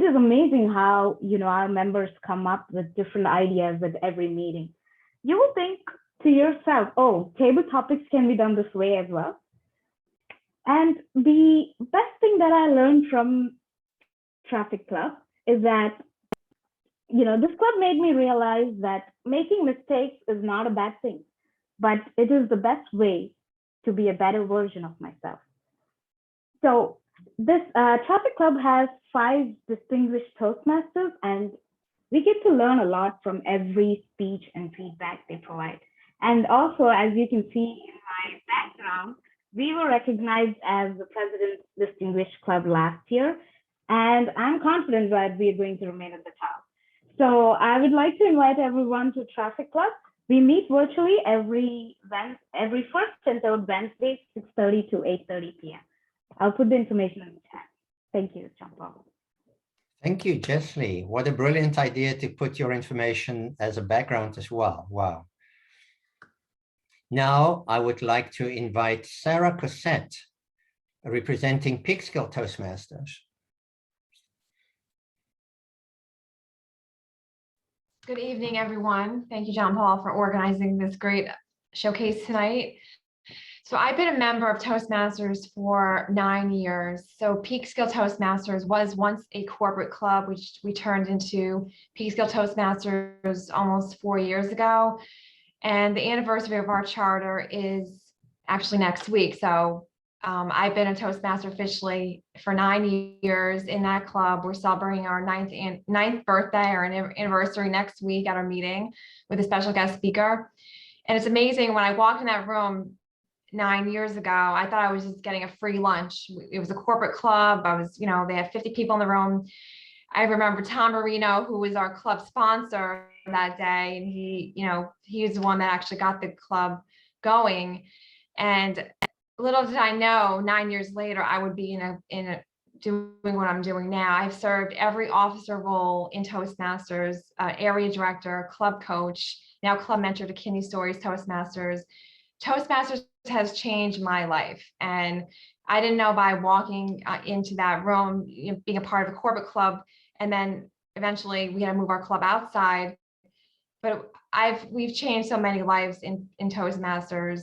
is amazing how, our members come up with different ideas at every meeting. You will think to yourself, oh, table topics can be done this way as well. And the best thing that I learned from Traffic Club is that, this club made me realize that making mistakes is not a bad thing, but it is the best way to be a better version of myself. So this Traffic Club has 5 distinguished Toastmasters, and we get to learn a lot from every speech and feedback they provide. And also, as you can see in my background, we were recognized as the President's Distinguished Club last year, and I'm confident that we are going to remain at the top. So I would like to invite everyone to Traffic Club. We meet virtually every first and third Wednesday, 6:30 to 8:30 p.m. I'll put the information in the chat. Thank you, Champa. Thank you, Jesli. What a brilliant idea to put your information as a background as well. Wow. Now I would like to invite Sarah Cossette, representing Peekskill Toastmasters. Good evening, everyone. Thank you, John Paul, for organizing this great showcase tonight. So I've been a member of Toastmasters for 9 years. So Peekskill Toastmasters was once a corporate club, which we turned into Peekskill Toastmasters almost 4 years ago. And the anniversary of our charter is actually next week. So I've been a Toastmaster officially for 9 years in that club. We're celebrating our ninth birthday or anniversary next week at our meeting with a special guest speaker. And it's amazing, when I walked in that room 9 years ago, I thought I was just getting a free lunch. It was a corporate club. They had 50 people in the room. I remember Tom Marino, who was our club sponsor that day, and he was the one that actually got the club going. And little did I know, 9 years later, I would be doing what I'm doing now. I've served every officer role in Toastmasters, area director, club coach, now club mentor to Kidney Stories Toastmasters, Toastmasters has changed my life. And I didn't know by walking into that room, being a part of a corporate club, and then eventually we had to move our club outside. But we've changed so many lives in Toastmasters.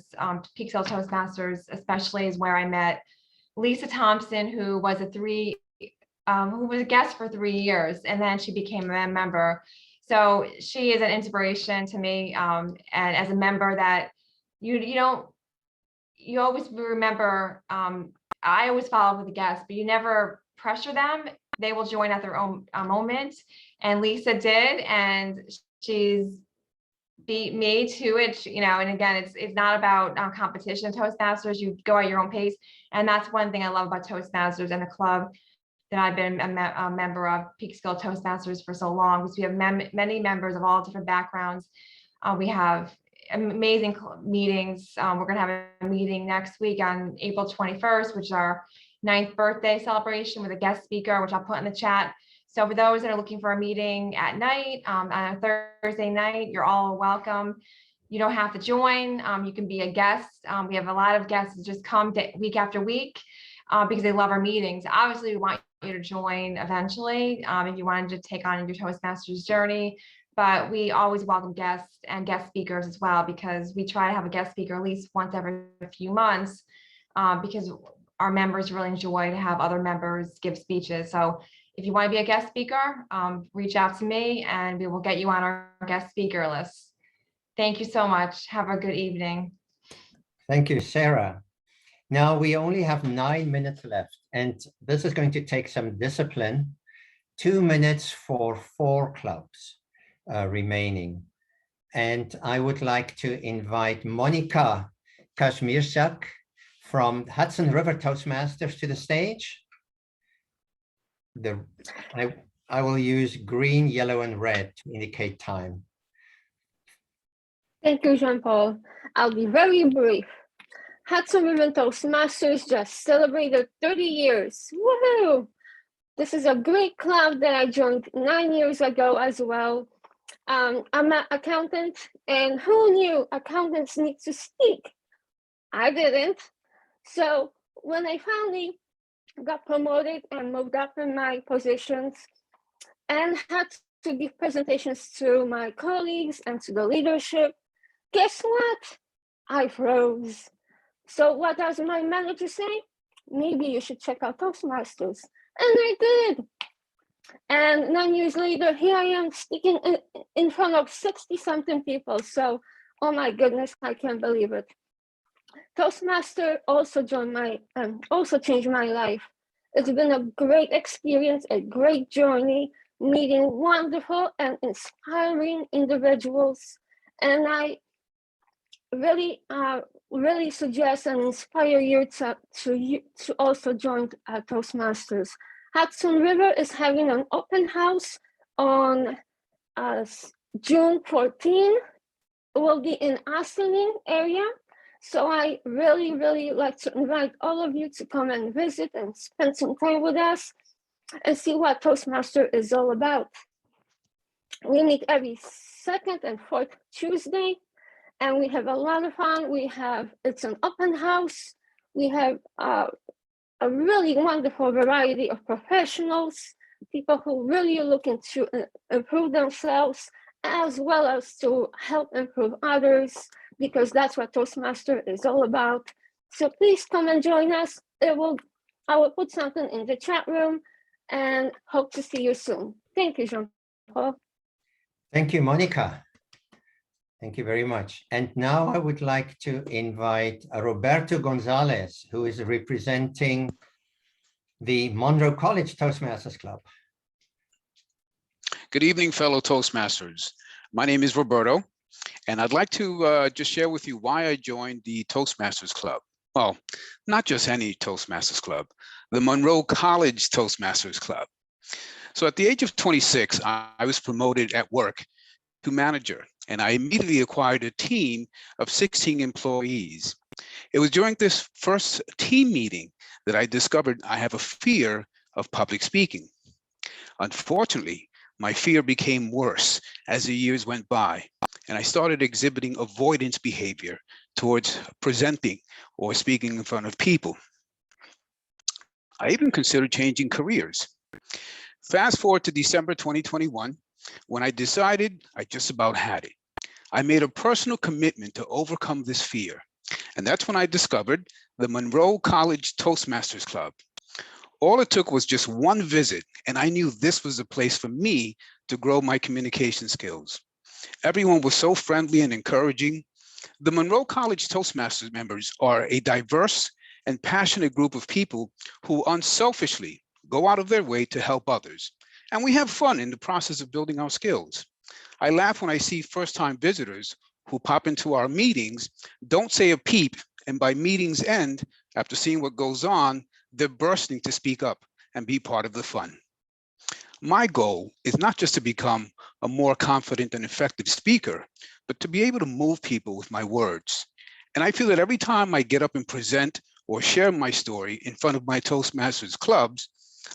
Peekskill Toastmasters, especially, is where I met Lisa Thompson, who was a guest for 3 years, and then she became a member. So she is an inspiration to me, and as a member that you always remember. I always follow up with the guests, but you never pressure them. They will join at their own moment, and Lisa did, and she's beat me to it, and again, it's not about competition. Toastmasters, you go at your own pace. And that's one thing I love about Toastmasters and the club that I've been a member of, Peekskill Toastmasters, for so long, because we have many members of all different backgrounds. We have amazing meetings. We're going to have a meeting next week on April 21st, which is our 9th birthday celebration, with a guest speaker, which I'll put in the chat. So for those that are looking for a meeting at night, on a Thursday night, you're all welcome. You don't have to join. You can be a guest. We have a lot of guests that just come week after week because they love our meetings. Obviously, we want you to join eventually if you wanted to take on your Toastmasters journey. But we always welcome guests and guest speakers as well, because we try to have a guest speaker at least once every few months, because our members really enjoy to have other members give speeches. So if you want to be a guest speaker, reach out to me and we will get you on our guest speaker list. Thank you so much. Have a good evening. Thank you, Sarah. Now we only have 9 minutes left, and this is going to take some discipline. 2 minutes for 4 clubs remaining. And I would like to invite Monica Kashmirchak from Hudson River Toastmasters to the stage. I will use green, yellow, and red to indicate time. Thank you, Jean-Paul. I'll be very brief. Hudson River Toastmasters just celebrated 30 years. Woohoo! This is a great club that I joined 9 years ago as well. I'm an accountant, and who knew accountants need to speak? I didn't. So when I finally got promoted and moved up in my positions and had to give presentations to my colleagues and to the leadership, guess what? I froze. So what does my manager say? Maybe you should check out Toastmasters. And I did. And 9 years later, here I am speaking in front of 60-something people. So, oh my goodness, I can't believe it. Toastmaster also changed my life. It's been a great experience, a great journey, meeting wonderful and inspiring individuals. And I really suggest and inspire you to also join Toastmasters. Hudson River is having an open house on June 14. It will be in Asselin area. So I really like to invite all of you to come and visit and spend some time with us and see what Toastmaster is all about. We meet every 2nd and 4th Tuesday, and we have a lot of fun. It's an open house. We have a really wonderful variety of professionals, people who really are looking to improve themselves, as well as to help improve others, because that's what Toastmaster is all about. So please come and join us. I will put something in the chat room and hope to see you soon. Thank you, Jean-Paul. Thank you, Monica. Thank you very much. And now I would like to invite Roberto Gonzalez, who is representing the Monroe College Toastmasters Club. Good evening, fellow Toastmasters. My name is Roberto, and I'd like to just share with you why I joined the Toastmasters Club. Well, not just any Toastmasters Club, the Monroe College Toastmasters Club. So at the age of 26, I was promoted at work to manager, and I immediately acquired a team of 16 employees. It was during this first team meeting that I discovered I have a fear of public speaking. Unfortunately, my fear became worse as the years went by, and I started exhibiting avoidance behavior towards presenting or speaking in front of people. I even considered changing careers. Fast forward to December 2021, when I decided I just about had it. I made a personal commitment to overcome this fear. And that's when I discovered the Monroe College Toastmasters Club. All it took was just one visit, and I knew this was the place for me to grow my communication skills. Everyone was so friendly and encouraging. The Monroe College Toastmasters members are a diverse and passionate group of people who unselfishly go out of their way to help others. And we have fun in the process of building our skills. I laugh when I see first-time visitors who pop into our meetings, don't say a peep, and by meeting's end, after seeing what goes on, they're bursting to speak up and be part of the fun. My goal is not just to become a more confident and effective speaker, but to be able to move people with my words. And I feel that every time I get up and present or share my story in front of my Toastmasters clubs,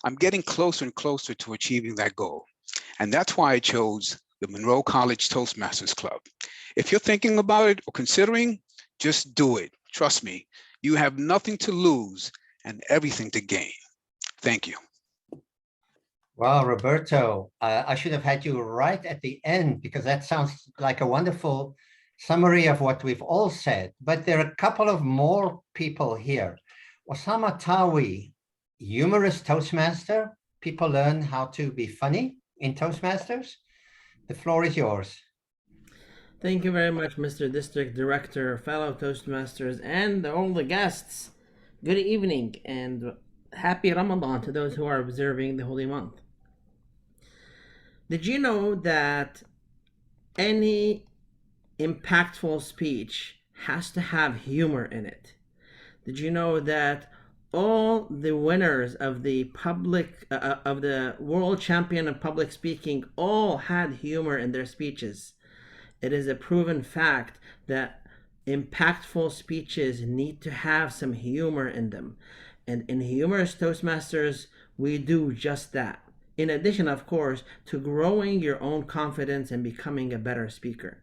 I'm getting closer and closer to achieving that goal. And that's why I chose the Monroe College Toastmasters Club. If you're thinking about it or considering, just do it. Trust me, you have nothing to lose and everything to gain. Thank you. Well, Roberto, I should have had you right at the end because that sounds like a wonderful summary of what we've all said. But there are a couple of more people here. Osama Tawi, humorous Toastmaster. People learn how to be funny in Toastmasters. The floor is yours. Thank you very much, Mr. District Director, fellow Toastmasters, and all the guests. Good evening and happy Ramadan to those who are observing the holy month. Did you know that any impactful speech has to have humor in it? Did you know that all the winners of the world champion of public speaking all had humor in their speeches? It is a proven fact that impactful speeches need to have some humor in them. And in Humorous Toastmasters, we do just that. In addition, of course, to growing your own confidence and becoming a better speaker.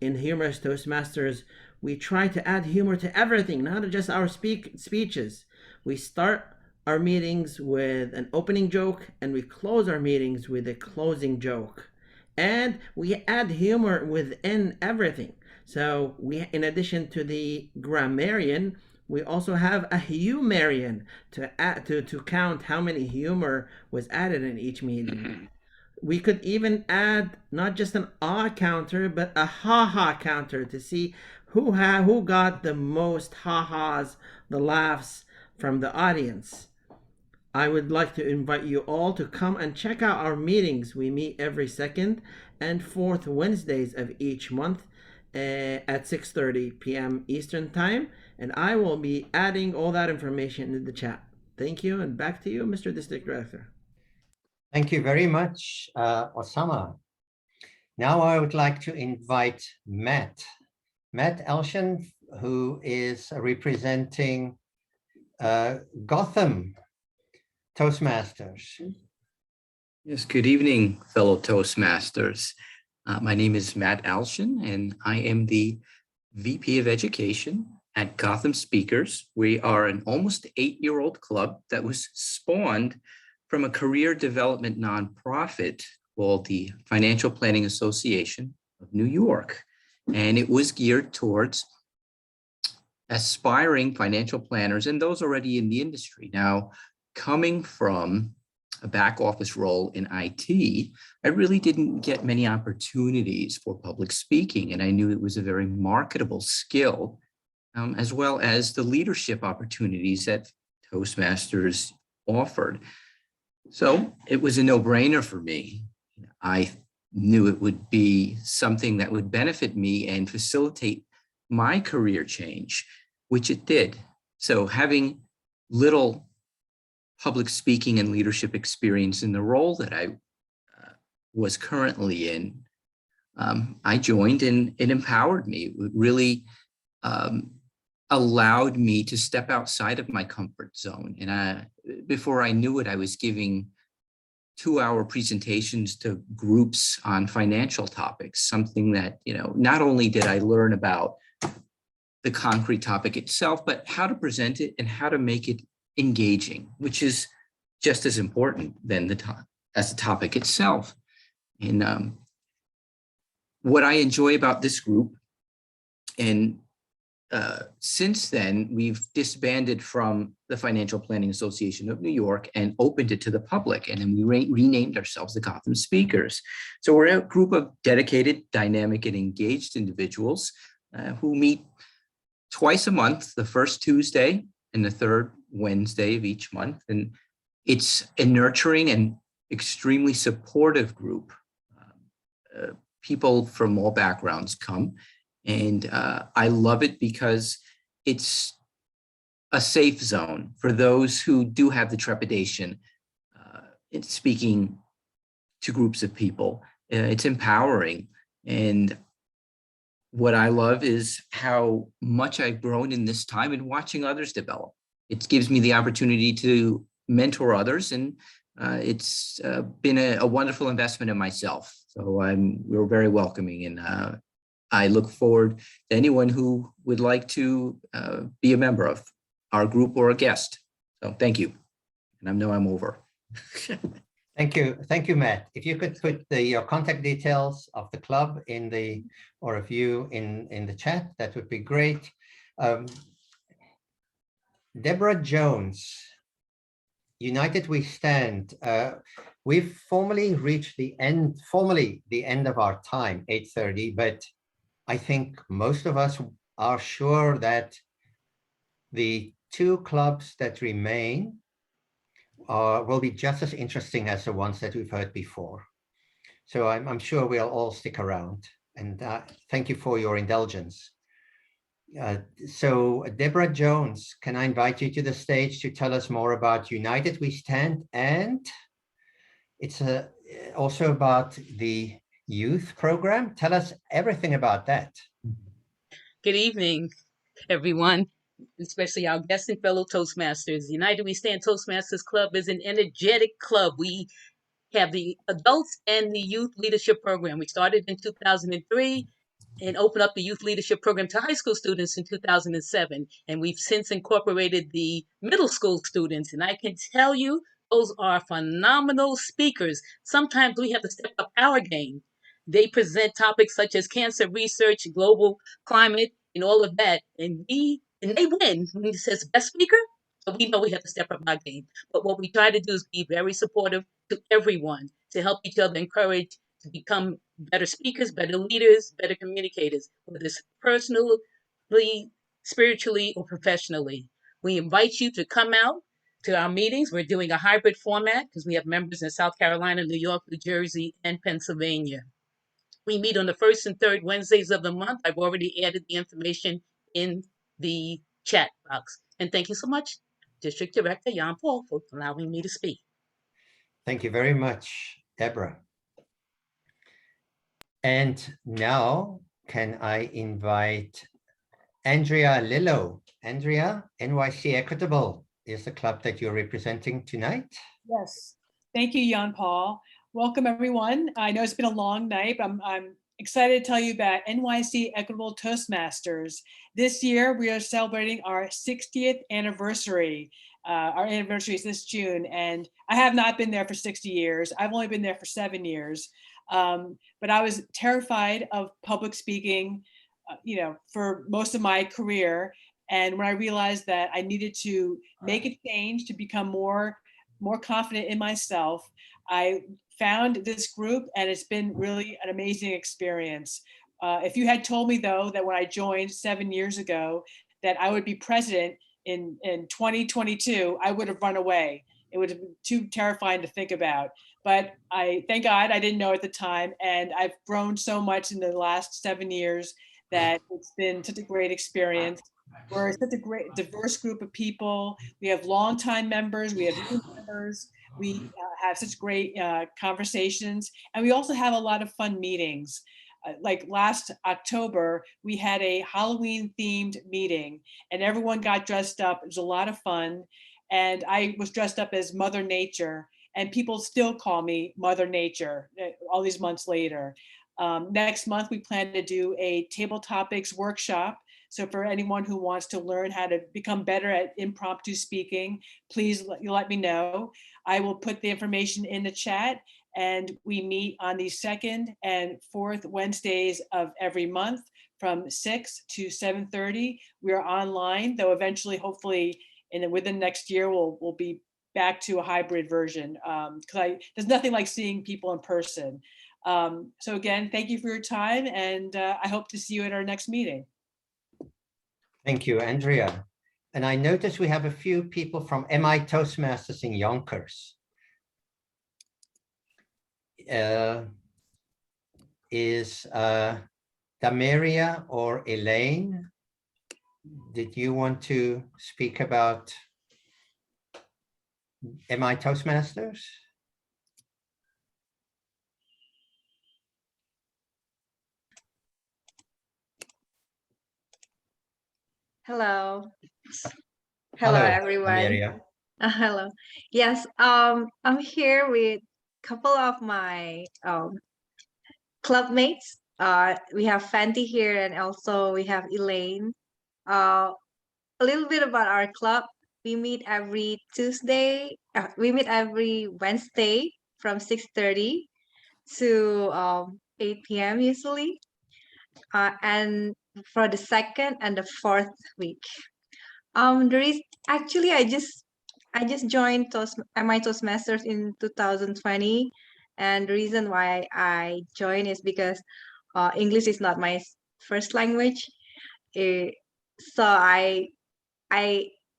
In Humorous Toastmasters, we try to add humor to everything, not just our speeches. We start our meetings with an opening joke and we close our meetings with a closing joke. And we add humor within everything. So we, in addition to the grammarian, we also have a humorian to count how many humor was added in each meeting. We could even add not just an ah counter, but a ha-ha counter to see who got the most ha-has, the laughs from the audience. I would like to invite you all to come and check out our meetings. We meet every second and fourth Wednesdays of each month at 6:30 p.m. Eastern Time, and I will be adding all that information in the chat. Thank you, and back to you, Mr. District Director. Thank you very much, Osama. Now I would like to invite Matt Elshen, who is representing Gotham Toastmasters. Yes, good evening, fellow Toastmasters. My name is Matt Alshin, and I am the VP of Education at Gotham Speakers. We are an almost 8-year-old club that was spawned from a career development nonprofit called the Financial Planning Association of New York. And it was geared towards aspiring financial planners and those already in the industry. Now, coming from a back office role in IT, I really didn't get many opportunities for public speaking, and I knew it was a very marketable skill, as well as the leadership opportunities that Toastmasters offered. So it was a no-brainer for me. I knew it would be something that would benefit me and facilitate my career change, which it did. So having little public speaking and leadership experience in the role that I was currently in, I joined and it empowered me. It really allowed me to step outside of my comfort zone. And before I knew it, I was giving 2-hour presentations to groups on financial topics, something that, not only did I learn about the concrete topic itself, but how to present it and how to make it engaging, which is just as important than the topic itself. And what I enjoy about this group, and since then, we've disbanded from the Financial Planning Association of New York and opened it to the public. And then we renamed ourselves the Gotham Speakers. So we're a group of dedicated, dynamic, and engaged individuals who meet twice a month, the first Tuesday and the third Wednesday of each month. And it's a nurturing and extremely supportive group. People from all backgrounds come. And I love it because it's a safe zone for those who do have the trepidation in speaking to groups of people. It's empowering. And what I love is how much I've grown in this time and watching others develop. It gives me the opportunity to mentor others, and it's been a wonderful investment in myself. So we're very welcoming, and I look forward to anyone who would like to be a member of our group or a guest. So thank you. And I know I'm over. Thank you, Matt. If you could put your contact details of the club or of you in the chat, that would be great. Deborah Jones, United We Stand. We've formally reached the end of our time, 8:30, but I think most of us are sure that the two clubs that remain will be just as interesting as the ones that we've heard before. So I'm sure we'll all stick around, and thank you for your indulgence. So Deborah Jones, can I invite you to the stage to tell us more about United We Stand, and it's also about the youth program. Tell us everything about that. Good evening, everyone, especially our guests and fellow Toastmasters. United We Stand Toastmasters Club is an energetic club. We have the adults and the youth leadership program. We started in 2003 and opened up the youth leadership program to high school students in 2007. And we've since incorporated the middle school students. And I can tell you, those are phenomenal speakers. Sometimes we have to step up our game. They present topics such as cancer research, global climate, and all of that. And they win when it says best speaker. So we know we have to step up our game. But what we try to do is be very supportive to everyone, to help each other, encourage to become better speakers, better leaders, better communicators, whether it's personally, spiritually, or professionally. We invite you to come out to our meetings. We're doing a hybrid format because we have members in South Carolina, New York, New Jersey, and Pennsylvania. We meet on the first and third Wednesdays of the month. I've already added the information in the chat box. And thank you so much, District Director Jan Paul, for allowing me to speak. Thank you very much, Deborah. And now, can I invite Andrea Lillo? Andrea, NYC Equitable is the club that you're representing tonight. Yes, thank you, Jan Paul. Welcome, everyone. I know it's been a long night, but I'm excited to tell you about NYC Equitable Toastmasters. This year, we are celebrating our 60th anniversary. Our anniversary is this June, and I have not been there for 60 years. I've only been there for 7 years. But I was terrified of public speaking, for most of my career. And when I realized that I needed to make a change to become more confident in myself, I found this group, and it's been really an amazing experience. If you had told me, though, that when I joined 7 years ago, that I would be president in 2022, I would have run away. It would have been too terrifying to think about. But thank God I didn't know at the time. And I've grown so much in the last 7 years that it's been such a great experience. We're such a great diverse group of people. We have longtime members, we have new members, we have such great conversations, and we also have a lot of fun meetings. Like last October, we had a Halloween themed meeting and everyone got dressed up. It was a lot of fun. And I was dressed up as Mother Nature. and people still call me Mother Nature all these months later. Next month, we plan to do a table topics workshop. So for anyone who wants to learn how to become better at impromptu speaking, please let me know. I will put the information in the chat, and we meet on the 2nd and 4th Wednesdays of every month from 6 to 7:30. We are online, though eventually, hopefully, within next year, we'll be back to a hybrid version, because there's nothing like seeing people in person. So again, thank you for your time, and I hope to see you at our next meeting. Thank you, Andrea. And I notice we have a few people from MI Toastmasters in Yonkers. Is Damaria or Elaine, did you want to speak about MI Toastmasters? Hello. Hello, Hello, everyone. Damaria. Hello. Yes, I'm here with a couple of my club mates. We have Fenty here, and also we have Elaine. A little bit about our club. We meet every Tuesday. We meet every Wednesday from 6:30 to 8 p.m. usually. And for the 2nd and the 4th week. There is actually I just joined MI Toastmasters in 2020, and the reason why I joined is because English is not my first language. So I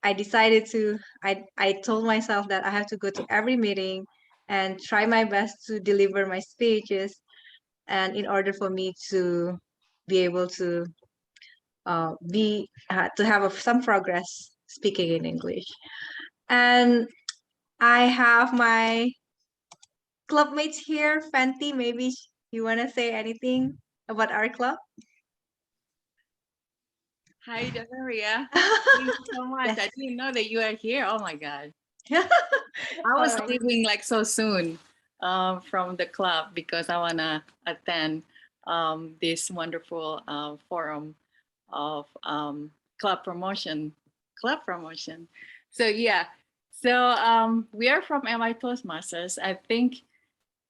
decided to I told myself that I have to go to every meeting and try my best to deliver my speeches, and in order for me to be able to to have some progress speaking in English. And I have my club mates here. Fenty, maybe you want to say anything about our club? Hi, Maria. Thank you so much. Yes. I didn't know that you are here. Oh my God. I was Alright. leaving like so soon from the club because I want to attend this wonderful forum of club promotion. So yeah, so we are from MI Toastmasters. I think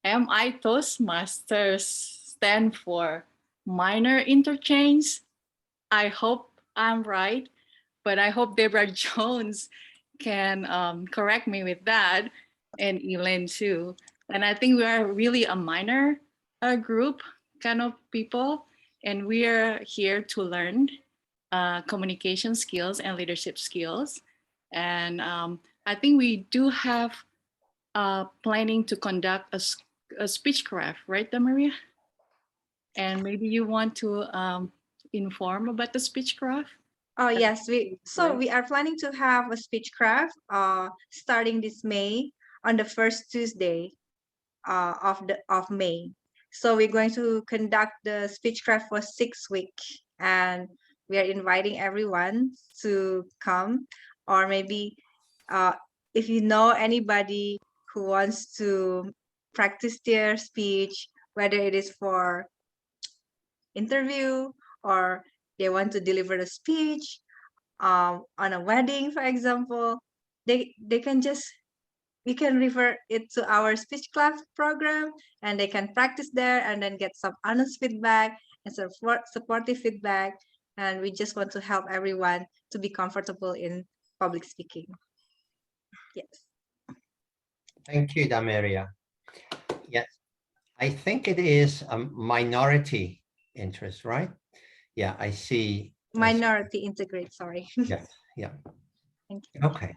MI Toastmasters stand for minor interchange. I hope I'm right, but I hope Deborah Jones can correct me with that, and Elaine too. And I think we are really a minor group kind of people, and we are here to learn communication skills and leadership skills. And I think we do have planning to conduct a speechcraft, right, Damaria? And maybe you want to inform about the speechcraft? Oh yes, we are planning to have a speechcraft starting this May on the first Tuesday of May. So we're going to conduct the speechcraft for 6 weeks, and we are inviting everyone to come, or maybe if you know anybody who wants to practice their speech, whether it is for interview or they want to deliver a speech on a wedding, for example, they can just, we can refer it to our speech class program, and they can practice there and then get some honest feedback and some supportive feedback. And we just want to help everyone to be comfortable in public speaking. Yes. Thank you, Damaria. Yes, I think it is a minority interest, right? Yeah, I see. Minority integrate, sorry. Yes, yeah. Thank you. Okay.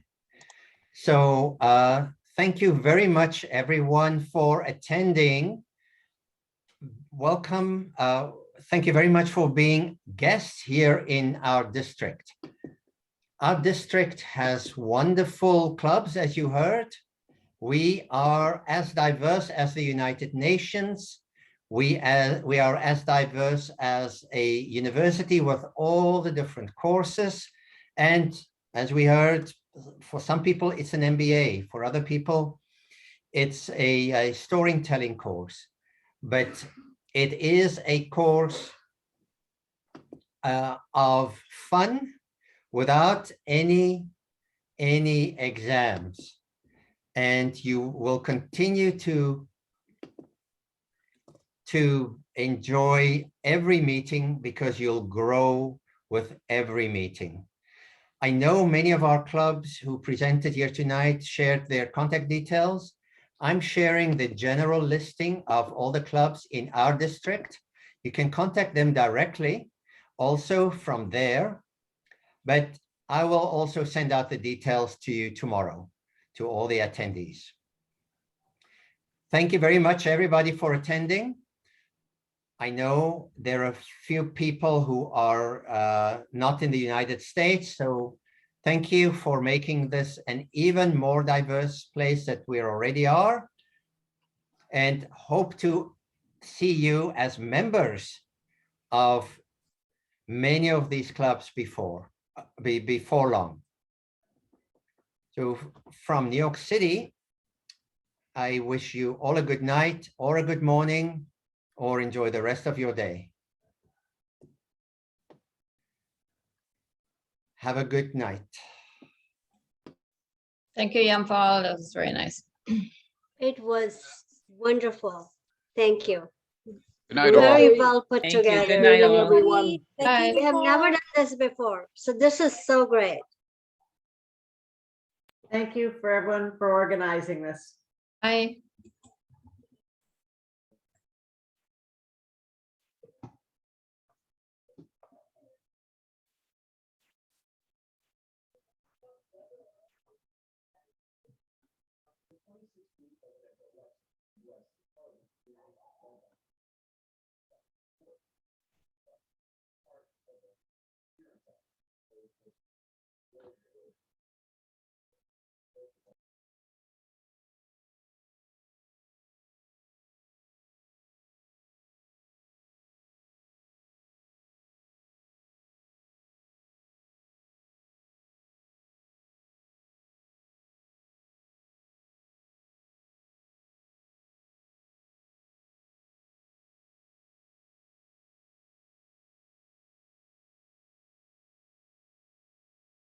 So thank you very much, everyone, for attending. Welcome. Thank you very much for being guests here in our district. Our district has wonderful clubs, as you heard. We are as diverse as the United Nations. We are as diverse as a university with all the different courses. And as we heard, for some people, it's an MBA. For other people, It's a storytelling course, but it is a course of fun without any exams. And you will continue to enjoy every meeting because you'll grow with every meeting. I know many of our clubs who presented here tonight shared their contact details. I'm sharing the general listing of all the clubs in our district. You can contact them directly also from there, but I will also send out the details to you tomorrow, to all the attendees. Thank you very much, everybody, for attending. I know there are a few people who are not in the United States, so thank you for making this an even more diverse place that we already are, and hope to see you as members of many of these clubs before long. So from New York City, I wish you all a good night or a good morning, or enjoy the rest of your day. Have a good night. Thank you, Jan Paul. That was very nice. It was wonderful. Thank you. Good night, all. Very well put Thank you. together. Good night, all. Everyone. Bye. We have never done this before, so this is so great. Thank you for everyone for organizing this. Bye.